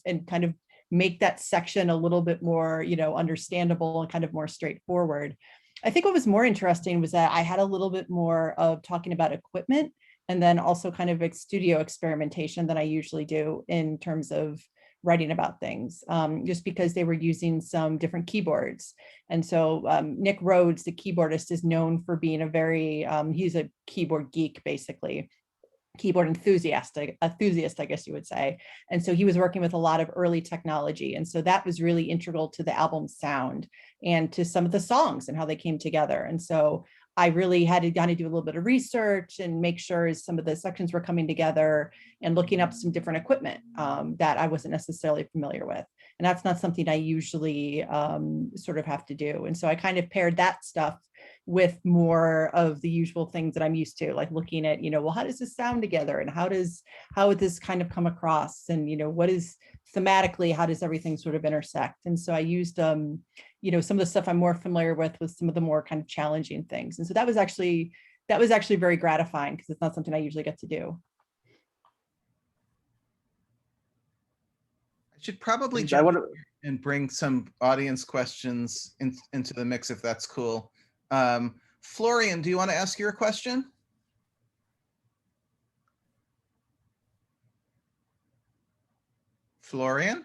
make that section a little bit more, understandable and kind of more straightforward. I think what was more interesting was that I had a little bit more of talking about equipment and then also kind of studio experimentation than I usually do in terms of writing about things, just because they were using some different keyboards. And so Nick Rhodes, the keyboardist, is known for being he's a keyboard geek, basically. Keyboard enthusiast, I guess you would say. And so he was working with a lot of early technology. And so that was really integral to the album's sound and to some of the songs and how they came together. And so I really had to kind of do a little bit of research and make sure some of the sections were coming together and looking up some different equipment that I wasn't necessarily familiar with. And that's not something I usually sort of have to do. And so I kind of paired that stuff with more of the usual things that I'm used to, like looking at, well, how does this sound together? And how would this kind of come across? And, what is thematically, how does everything sort of intersect? And so I used, some of the stuff I'm more familiar with some of the more kind of challenging things. And so that was actually very gratifying because it's not something I usually get to do. I should probably jump in and bring some audience questions into the mix, if that's cool. Florian, do you want to ask your question? Florian?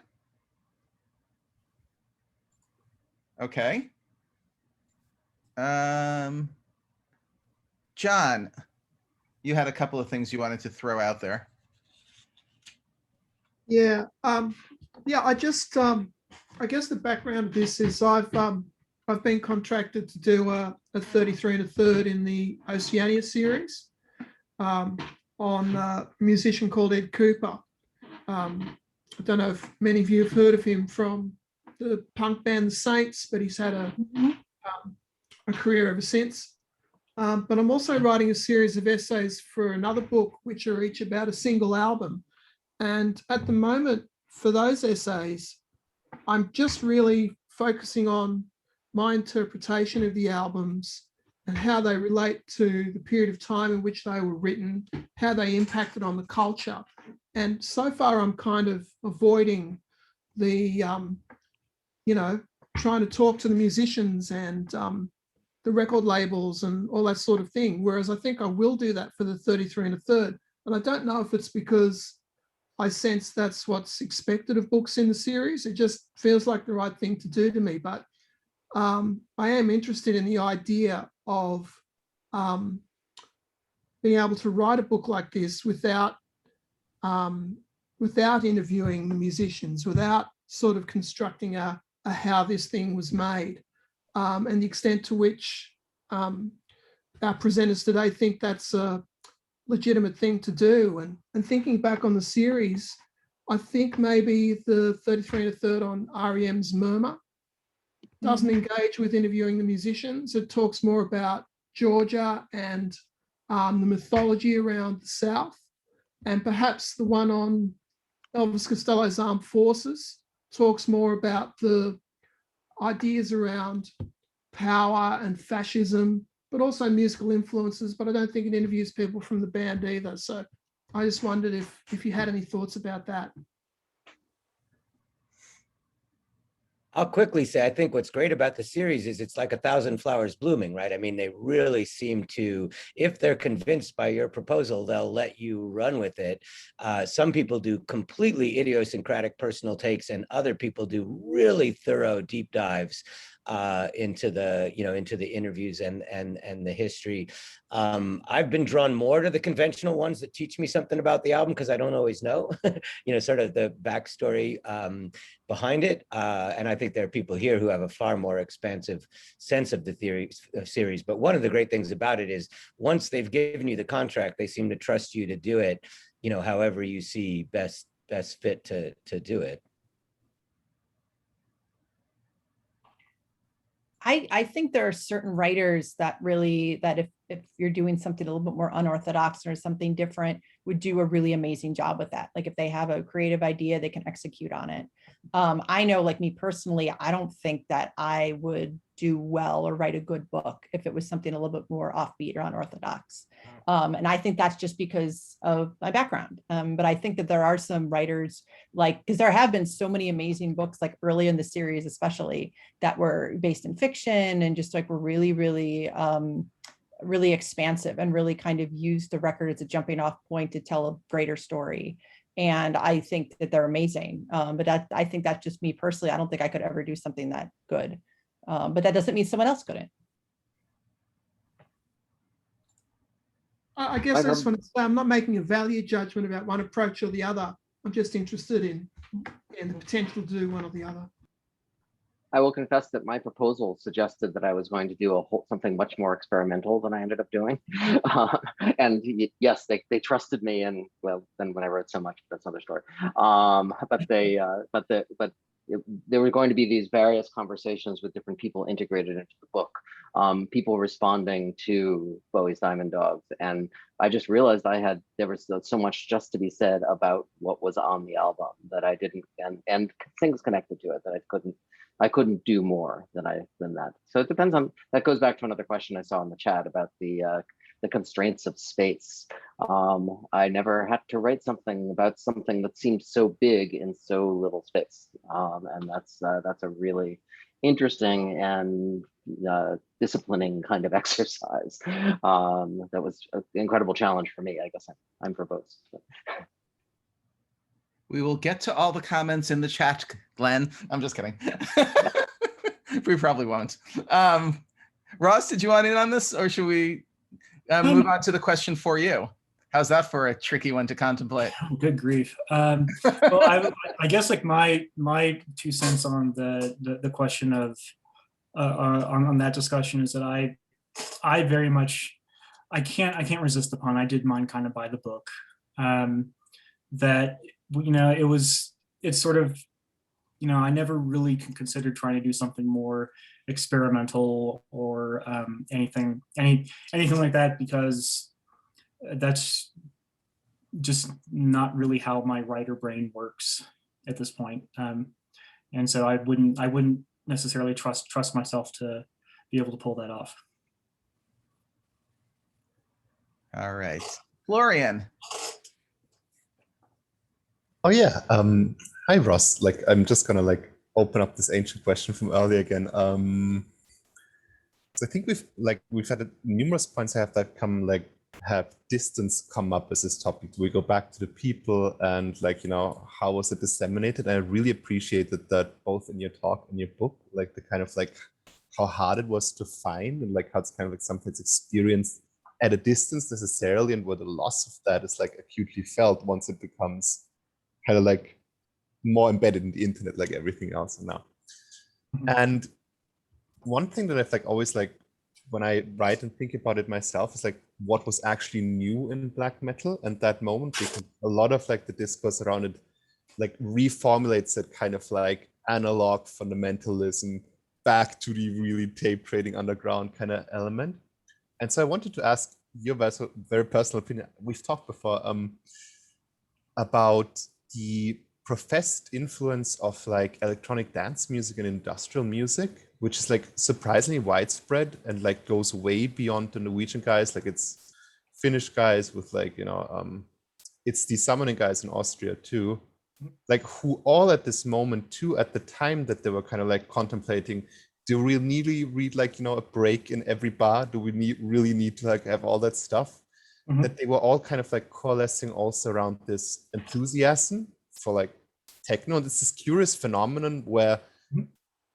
Okay. John, you had a couple of things you wanted to throw out there. Yeah. I just, I guess the background of this is I've I've been contracted to do a 33 1/3 in the Oceania series on a musician called Ed Cooper. I don't know if many of you have heard of him from the punk band The Saints, but he's had a career ever since. But I'm also writing a series of essays for another book, which are each about a single album. And at the moment, for those essays, I'm just really focusing on my interpretation of the albums and how they relate to the period of time in which they were written, how they impacted on the culture. And so far, I'm kind of avoiding the, trying to talk to the musicians and the record labels and all that sort of thing. Whereas I think I will do that for the 33 1/3. And I don't know if it's because I sense that's what's expected of books in the series. It just feels like the right thing to do to me. But I am interested in the idea of being able to write a book like this without interviewing the musicians, without sort of constructing a how this thing was made, and the extent to which our presenters today think that's a legitimate thing to do. And thinking back on the series, I think maybe the 33 1/3 on REM's Murmur doesn't engage with interviewing the musicians. It talks more about Georgia and the mythology around the South. And perhaps the one on Elvis Costello's Armed Forces talks more about the ideas around power and fascism, but also musical influences. But I don't think it interviews people from the band either. So I just wondered if you had any thoughts about that. I'll quickly say, I think what's great about the series is it's like 1,000 flowers blooming, right? I mean, they really seem to, if they're convinced by your proposal, they'll let you run with it. Some people do completely idiosyncratic personal takes, and other people do really thorough deep dives into the interviews and the history. I've been drawn more to the conventional ones that teach me something about the album, because I don't always know, sort of the backstory behind it. And I think there are people here who have a far more expansive sense of the series. But one of the great things about it is once they've given you the contract, they seem to trust you to do it, however you see best fit to do it. I think there are certain writers that if you're doing something a little bit more unorthodox or something different, would do a really amazing job with that. Like if they have a creative idea, they can execute on it. I know, like me personally, I don't think that I would do well or write a good book if it was something a little bit more offbeat or unorthodox. And I think that's just because of my background. But I think that there are some writers, because there have been so many amazing books, like early in the series, especially, that were based in fiction and just were really, really, really expansive and really kind of used the record as a jumping off point to tell a greater story. And I think that they're amazing. But I think that's just me personally. I don't think I could ever do something that good. But that doesn't mean someone else couldn't. I guess I just want to say I'm not making a value judgment about one approach or the other. I'm just interested in the potential to do one or the other. I will confess that my proposal suggested that I was going to do something much more experimental than I ended up doing. And yes, they trusted me, and well, then when I wrote so much, that's another story. But there were going to be these various conversations with different people integrated into the book, people responding to Bowie's Diamond Dogs. And I just realized there was so much just to be said about what was on the album that I didn't, and things connected to it that I couldn't do more than that. So it depends on, that goes back to another question I saw in the chat about the constraints of space. I never had to write something about something that seemed so big in so little space. And that's a really interesting and disciplining kind of exercise. That was an incredible challenge for me. I guess I'm verbose. We will get to all the comments in the chat, Glenn. I'm just kidding. We probably won't. Ross, did you want in on this, or should we move on to the question for you? How's that for a tricky one to contemplate? Good grief. Well, I guess like my 2 cents on the question of on that discussion is that I very much, I can't resist the pun. I did mine kind of by the book. That, you know, it's sort of, you know, I never really considered trying to do something more experimental or anything like that, because that's just not really how my writer brain works at this point. And so I wouldn't necessarily trust myself to be able to pull that off. All right. Florian. Oh yeah. Hi Ross. Like I'm just gonna like open up this ancient question from earlier again. So I think we've had numerous points have distance come up as this topic. We go back to the people and like, you know, how was it disseminated? And I really appreciated that both in your talk and your book, like the kind of like how hard it was to find and like how it's kind of like sometimes experienced at a distance necessarily, and where the loss of that is like acutely felt once it becomes kind of like more embedded in the internet, like everything else now. Mm-hmm. And one thing that I've like always like when I write and think about it myself is like what was actually new in black metal and that moment, because a lot of like the discourse around it like reformulates that kind of like analog fundamentalism back to the really tape trading underground kind of element. And so I wanted to ask your very personal opinion. We've talked before about the professed influence of like electronic dance music and industrial music, which is like surprisingly widespread and like goes way beyond the Norwegian guys. Like it's Finnish guys with like, you know, it's the summoning guys in Austria too, like who all at this moment too, at the time that they were kind of like contemplating, do we really read like, you know, a break in every bar? Do we really need to like have all that stuff? Mm-hmm. That they were all kind of like coalescing also around this enthusiasm for like techno. This is curious phenomenon where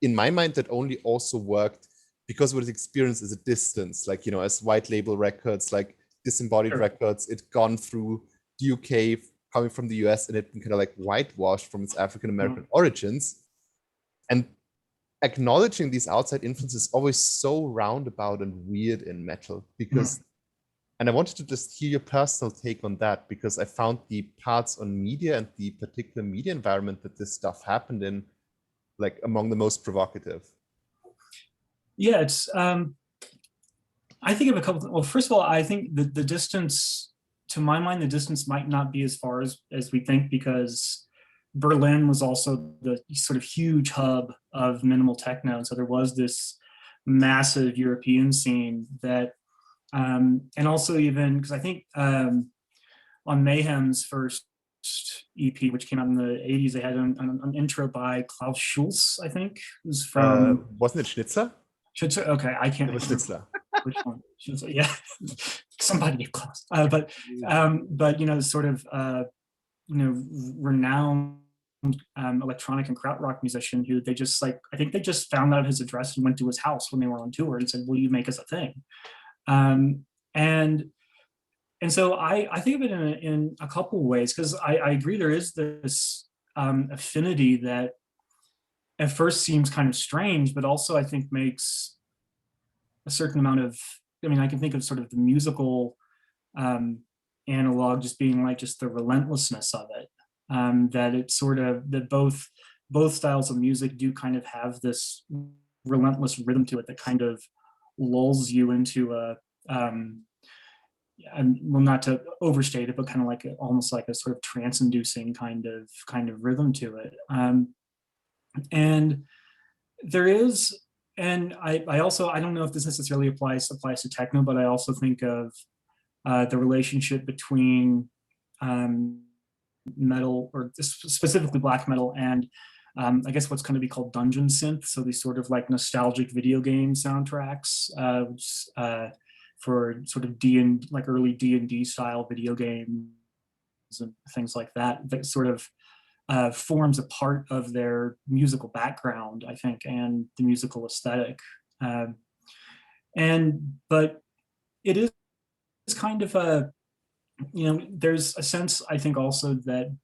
in my mind that only also worked because it was experienced as a distance, like, you know, as white label records, like disembodied records, it gone through the UK, coming from the US, and it been kind of like whitewashed from its African-American origins. And acknowledging these outside influences is always so roundabout and weird in metal, because and I wanted to just hear your personal take on that, because I found the parts on media and the particular media environment that this stuff happened in like among the most provocative. Yeah, it's I think of a couple. Well, first of all, I think the distance, to my mind, the distance might not be as far as we think, because Berlin was also the sort of huge hub of minimal techno. So there was this massive European scene that, and also even, because I think on Mayhem's first EP, which came out in the 80s, they had an intro by Klaus Schulz, I think. It was from... wasn't it Schnitzer? Schnitzer? Okay, I can't... It was Schnitzler. Which one? Schnitzer, yeah. Somebody named Klaus. But you know, sort of, you know, renowned electronic and krautrock musician who they just like, I think they just found out his address and went to his house when they were on tour and said, will you make us a thing? And so I think of it in a couple of ways, because I agree there is this affinity that at first seems kind of strange, but also I think makes a certain amount of, I mean, I can think of sort of the musical analog just being like just the relentlessness of it. That it's sort of that both styles of music do kind of have this relentless rhythm to it that kind of lulls you into a well, not to overstate it, but kind of like almost like a sort of trance-inducing kind of rhythm to it. And there is, and I also, I don't know if this necessarily applies to techno, but I also think of the relationship between metal, or specifically black metal, and I guess what's going to be called dungeon synth. So these sort of like nostalgic video game soundtracks for sort of like early D&D style video games and things like that, that sort of forms a part of their musical background, I think, and the musical aesthetic. But it is kind of a, you know, there's a sense, I think, also that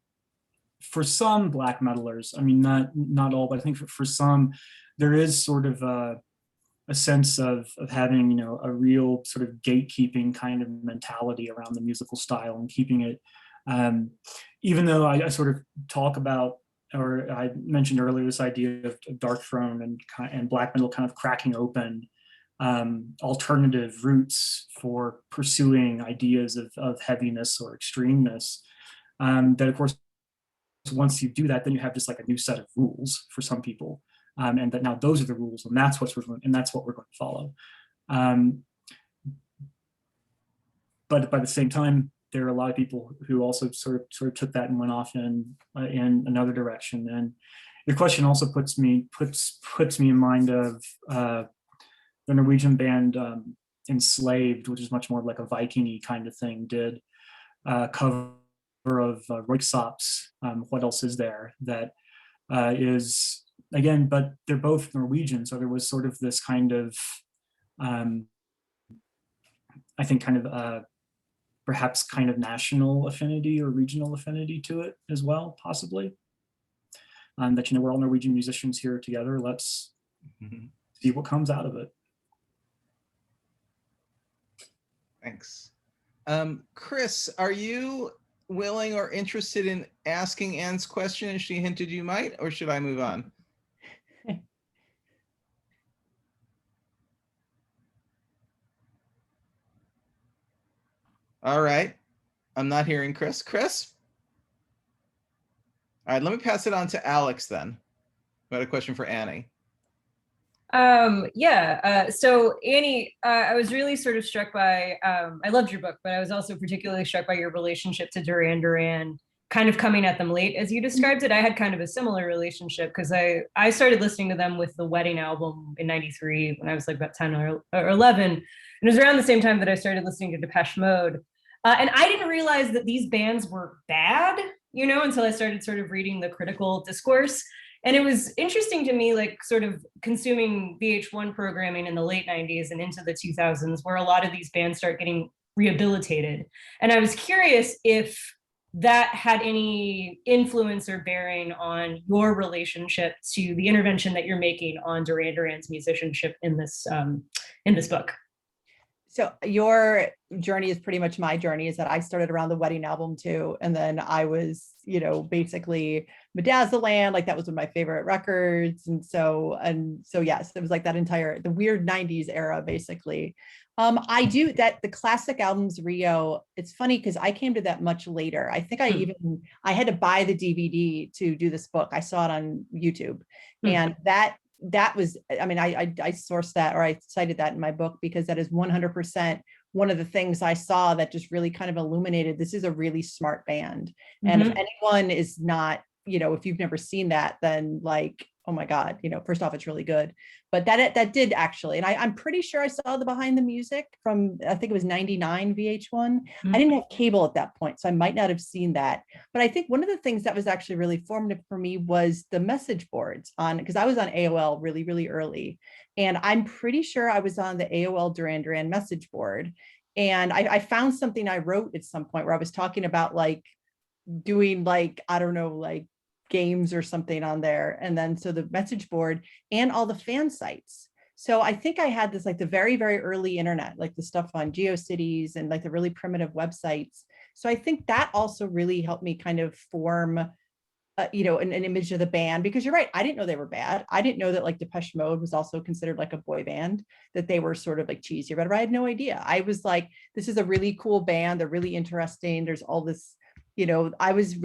for some black metalers, I mean, not all, but I think for some, there is sort of a a sense of having, you know, a real sort of gatekeeping kind of mentality around the musical style and keeping it, even though I sort of talk about, or I mentioned earlier, this idea of Dark Throne and black metal kind of cracking open alternative routes for pursuing ideas of heaviness or extremeness. That of course, once you do that, then you have just like a new set of rules for some people, and that now those are the rules, and that's what we're going to follow. But by the same time, there are a lot of people who also sort of took that and went off in another direction. And your question also puts me in mind of the Norwegian band Enslaved, which is much more like a Viking-y kind of thing, did a cover of Röyksopp's What Else Is There, that is, again, but they're both Norwegian, so there was sort of this kind of, I think kind of perhaps kind of national affinity or regional affinity to it as well, possibly. That, you know, we're all Norwegian musicians here together, let's see what comes out of it. Thanks. Chris, are you willing or interested in asking Anne's question as she hinted you might, or should I move on? All right. I'm not hearing Chris. Chris? All right, let me pass it on to Alex then. Got a question for Annie. So Annie, I was really sort of struck by, I loved your book, but I was also particularly struck by your relationship to Duran Duran, kind of coming at them late. As you described it, I had kind of a similar relationship because I started listening to them with the Wedding album in '93 when I was like about 10 or 11. And it was around the same time that I started listening to Depeche Mode. And I didn't realize that these bands were bad, you know, until I started sort of reading the critical discourse. And it was interesting to me, like sort of consuming VH1 programming in the late 90s and into the 2000s, where a lot of these bands start getting rehabilitated. And I was curious if that had any influence or bearing on your relationship to the intervention that you're making on Duran Duran's musicianship in this book. So your journey is pretty much my journey, is that I started around the Wedding album too. And then I was, you know, basically Medazzaland, like that was one of my favorite records. And so yes, it was like that entire, the weird 90s era, basically. I do that, the classic albums Rio, it's funny because I came to that much later. I think I had to buy the DVD to do this book. I saw it on YouTube. And that was, I mean, I sourced that, or I cited that in my book, because that is 100% one of the things I saw that just really kind of illuminated, this is a really smart band. And if anyone is not, you know, if you've never seen that, then like, oh my God, you know, first off, it's really good. But that did actually, and I'm pretty sure I saw the Behind the Music from, I think it was 99 VH1. I didn't have cable at that point, so I might not have seen that. But I think one of the things that was actually really formative for me was the message boards because I was on AOL really, really early. And I'm pretty sure I was on the AOL Duran Duran message board. And I found something I wrote at some point where I was talking about like doing like, I don't know, like games or something on there. And then so the message board and all the fan sites. So I think I had this like the very, very early internet, like the stuff on GeoCities and like the really primitive websites. So I think that also really helped me kind of form, you know, an image of the band, because you're right. I didn't know they were bad. I didn't know that like Depeche Mode was also considered like a boy band, that they were sort of like cheesy or whatever. I had no idea. I was like, this is a really cool band. They're really interesting. There's all this, you know, I was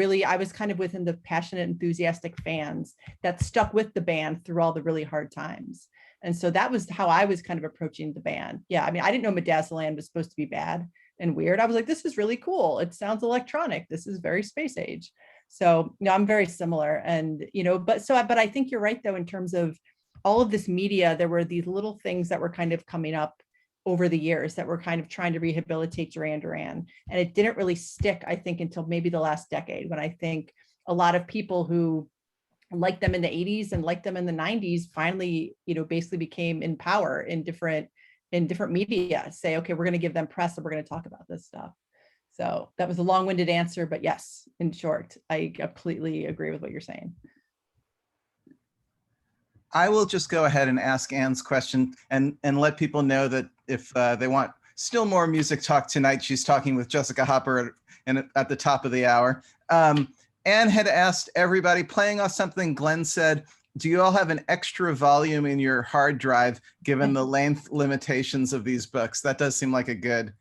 kind of within the passionate, enthusiastic fans that stuck with the band through all the really hard times. And so that was how I was kind of approaching the band. Yeah, I mean, I didn't know Medazzaland was supposed to be bad and weird. I was like, this is really cool. It sounds electronic. This is very space age. So, you know, I'm very similar. And, you know, but I think you're right, though, in terms of all of this media, there were these little things that were kind of coming up over the years that were kind of trying to rehabilitate Duran Duran. And it didn't really stick, I think, until maybe the last decade, when I think a lot of people who liked them in the 80s and liked them in the 90s finally, you know, basically became in power in different media, say, okay, we're going to give them press and we're going to talk about this stuff. So that was a long-winded answer, but yes, in short, I completely agree with what you're saying. I will just go ahead and ask Anne's question and let people know that if they want still more music talk tonight, she's talking with Jessica Hopper at the top of the hour. Anne had asked everybody, playing off something Glenn said, do you all have an extra volume in your hard drive given the length limitations of these books? That does seem like a good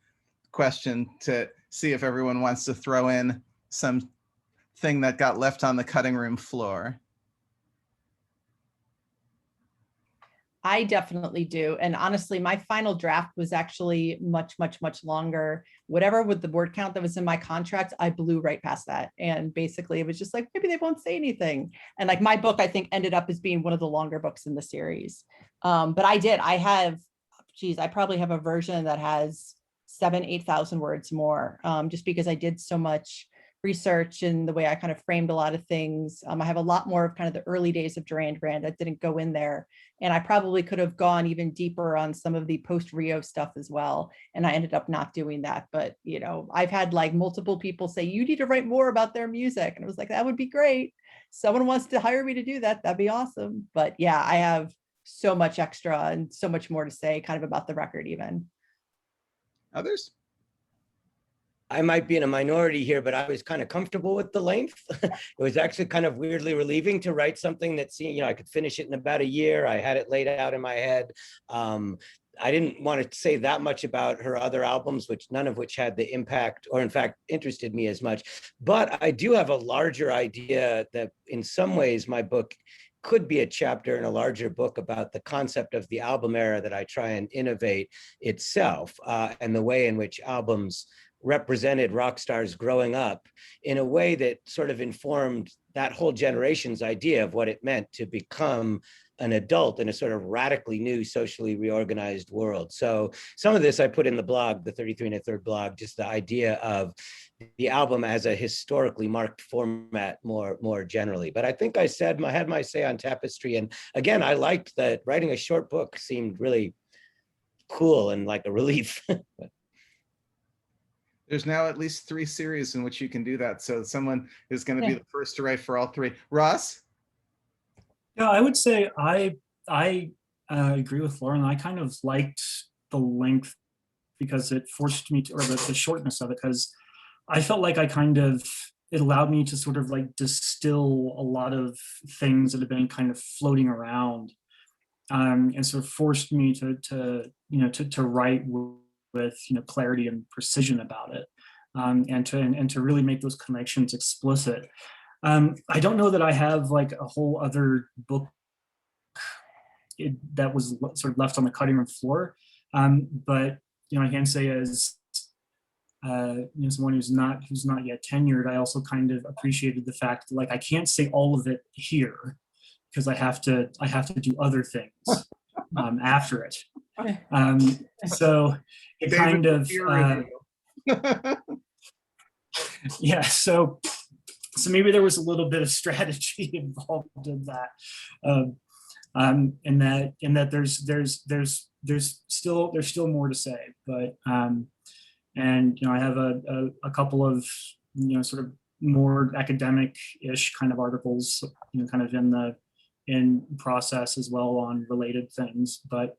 question to see if everyone wants to throw in something that got left on the cutting room floor. I definitely do. And honestly, my final draft was actually much, much, much longer. Whatever with the word count that was in my contract, I blew right past that. And basically it was just like, maybe they won't say anything. And like my book, I think ended up as being one of the longer books in the series. But I have, geez, I probably have a version that has 8,000 words more, just because I did so much research and the way I kind of framed a lot of things. I have a lot more of kind of the early days of Duran Duran that didn't go in there. And I probably could have gone even deeper on some of the post-Rio stuff as well. And I ended up not doing that. But, you know, I've had like multiple people say, you need to write more about their music. And I was like, that would be great. Someone wants to hire me to do that. That'd be awesome. But yeah, I have so much extra and so much more to say kind of about the record even. Others? I might be in a minority here, but I was kind of comfortable with the length. It was actually kind of weirdly relieving to write something that seemed, you know, I could finish it in about a year. I had it laid out in my head. I didn't want to say that much about her other albums, none of which had the impact or in fact interested me as much. But I do have a larger idea that in some ways my book could be a chapter in a larger book about the concept of the album era that I try and innovate itself, and the way in which albums represented rock stars growing up in a way that sort of informed that whole generation's idea of what it meant to become an adult in a sort of radically new, socially reorganized world. So some of this I put in the blog, the 33 1/3 blog, just the idea of the album as a historically marked format more generally. But I think I had my say on Tapestry. And again, I liked that writing a short book seemed really cool and like a relief. There's now at least 3 series in which you can do that. So someone is going to be the first to write for all 3. Ross? Yeah, I would say I agree with Lauren. I kind of liked the length because it forced me to, or the shortness of it, because I felt like it allowed me to sort of like distill a lot of things that have been kind of floating around, and sort of forced me to write with clarity and precision about it, and to really make those connections explicit. I don't know that I have like a whole other book that was sort of left on the cutting room floor, but I can say as someone who's not yet tenured, I also kind of appreciated the fact that like I can't say all of it here because I have to do other things after it. So it David, kind of yeah. So maybe there was a little bit of strategy involved in that, and that there's still more to say, but and I have a couple of sort of more academic-ish kind of articles kind of in process as well on related things, but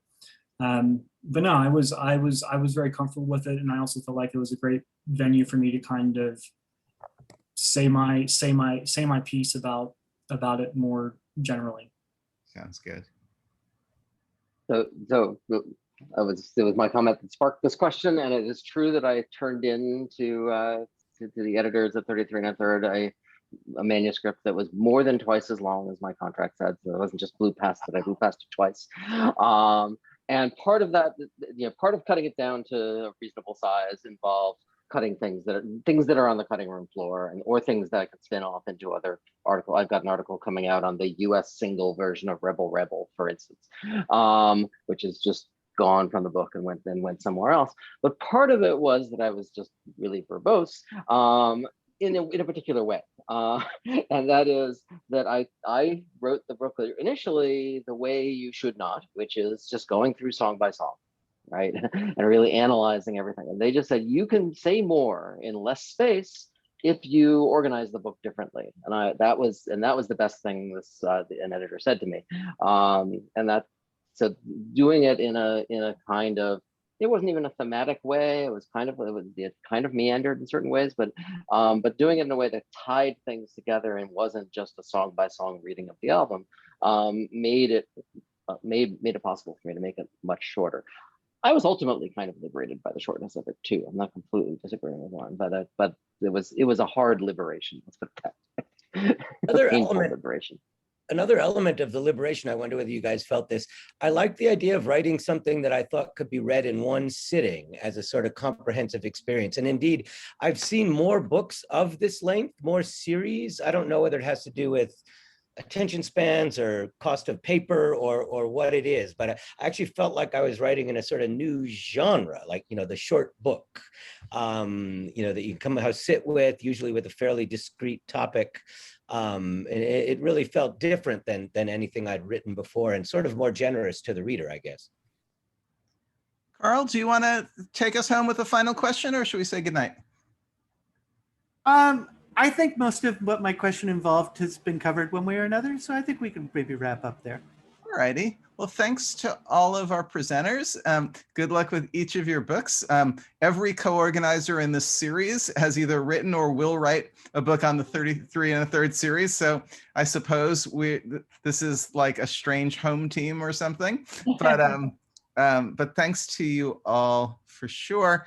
no, I was very comfortable with it, and I also felt like it was a great venue for me to kind of say my piece about it more generally. Sounds good. So it was my comment that sparked this question, and it is true that I turned in to the editors at 33 1/3 a manuscript that was more than twice as long as my contract said. So it wasn't just blew past it; I blew past it twice. And part of that, part of cutting it down to a reasonable size involved cutting things that are on the cutting room floor, or things that I could spin off into other article. I've got an article coming out on the U.S. single version of Rebel Rebel, for instance, which is just gone from the book and went somewhere else. But part of it was that I was just really verbose in a particular way, and that is that I wrote the book initially the way you should not, which is just going through song by song, right, and really analyzing everything. And they just said you can say more in less space if you organize the book differently. And that was the best thing an editor said to me. So doing it in a kind of, it wasn't even a thematic way. It kind of meandered in certain ways, but doing it in a way that tied things together and wasn't just a song by song reading of the album, made it possible for me to make it much shorter. I was ultimately kind of liberated by the shortness of it too. I'm not completely disagreeing with Loren, but it was a hard liberation. Let's put that. Another painful element, liberation. Another element of the liberation, I wonder whether you guys felt this. I like the idea of writing something that I thought could be read in one sitting as a sort of comprehensive experience. And indeed, I've seen more books of this length, more series. I don't know whether it has to do with attention spans or cost of paper or what it is, but I actually felt like I was writing in a sort of new genre, like, the short book, that you can come sit with, usually with a fairly discrete topic. And it really felt different than anything I'd written before, and sort of more generous to the reader, I guess. Carl, do you want to take us home with a final question, or should we say goodnight? I think most of what my question involved has been covered one way or another, so I think we can maybe wrap up there. All righty. Well, thanks to all of our presenters. Good luck with each of your books. Every co-organizer in this series has either written or will write a book on the 33 1/3 series. So I suppose this is like a strange home team or something. But thanks to you all for sure.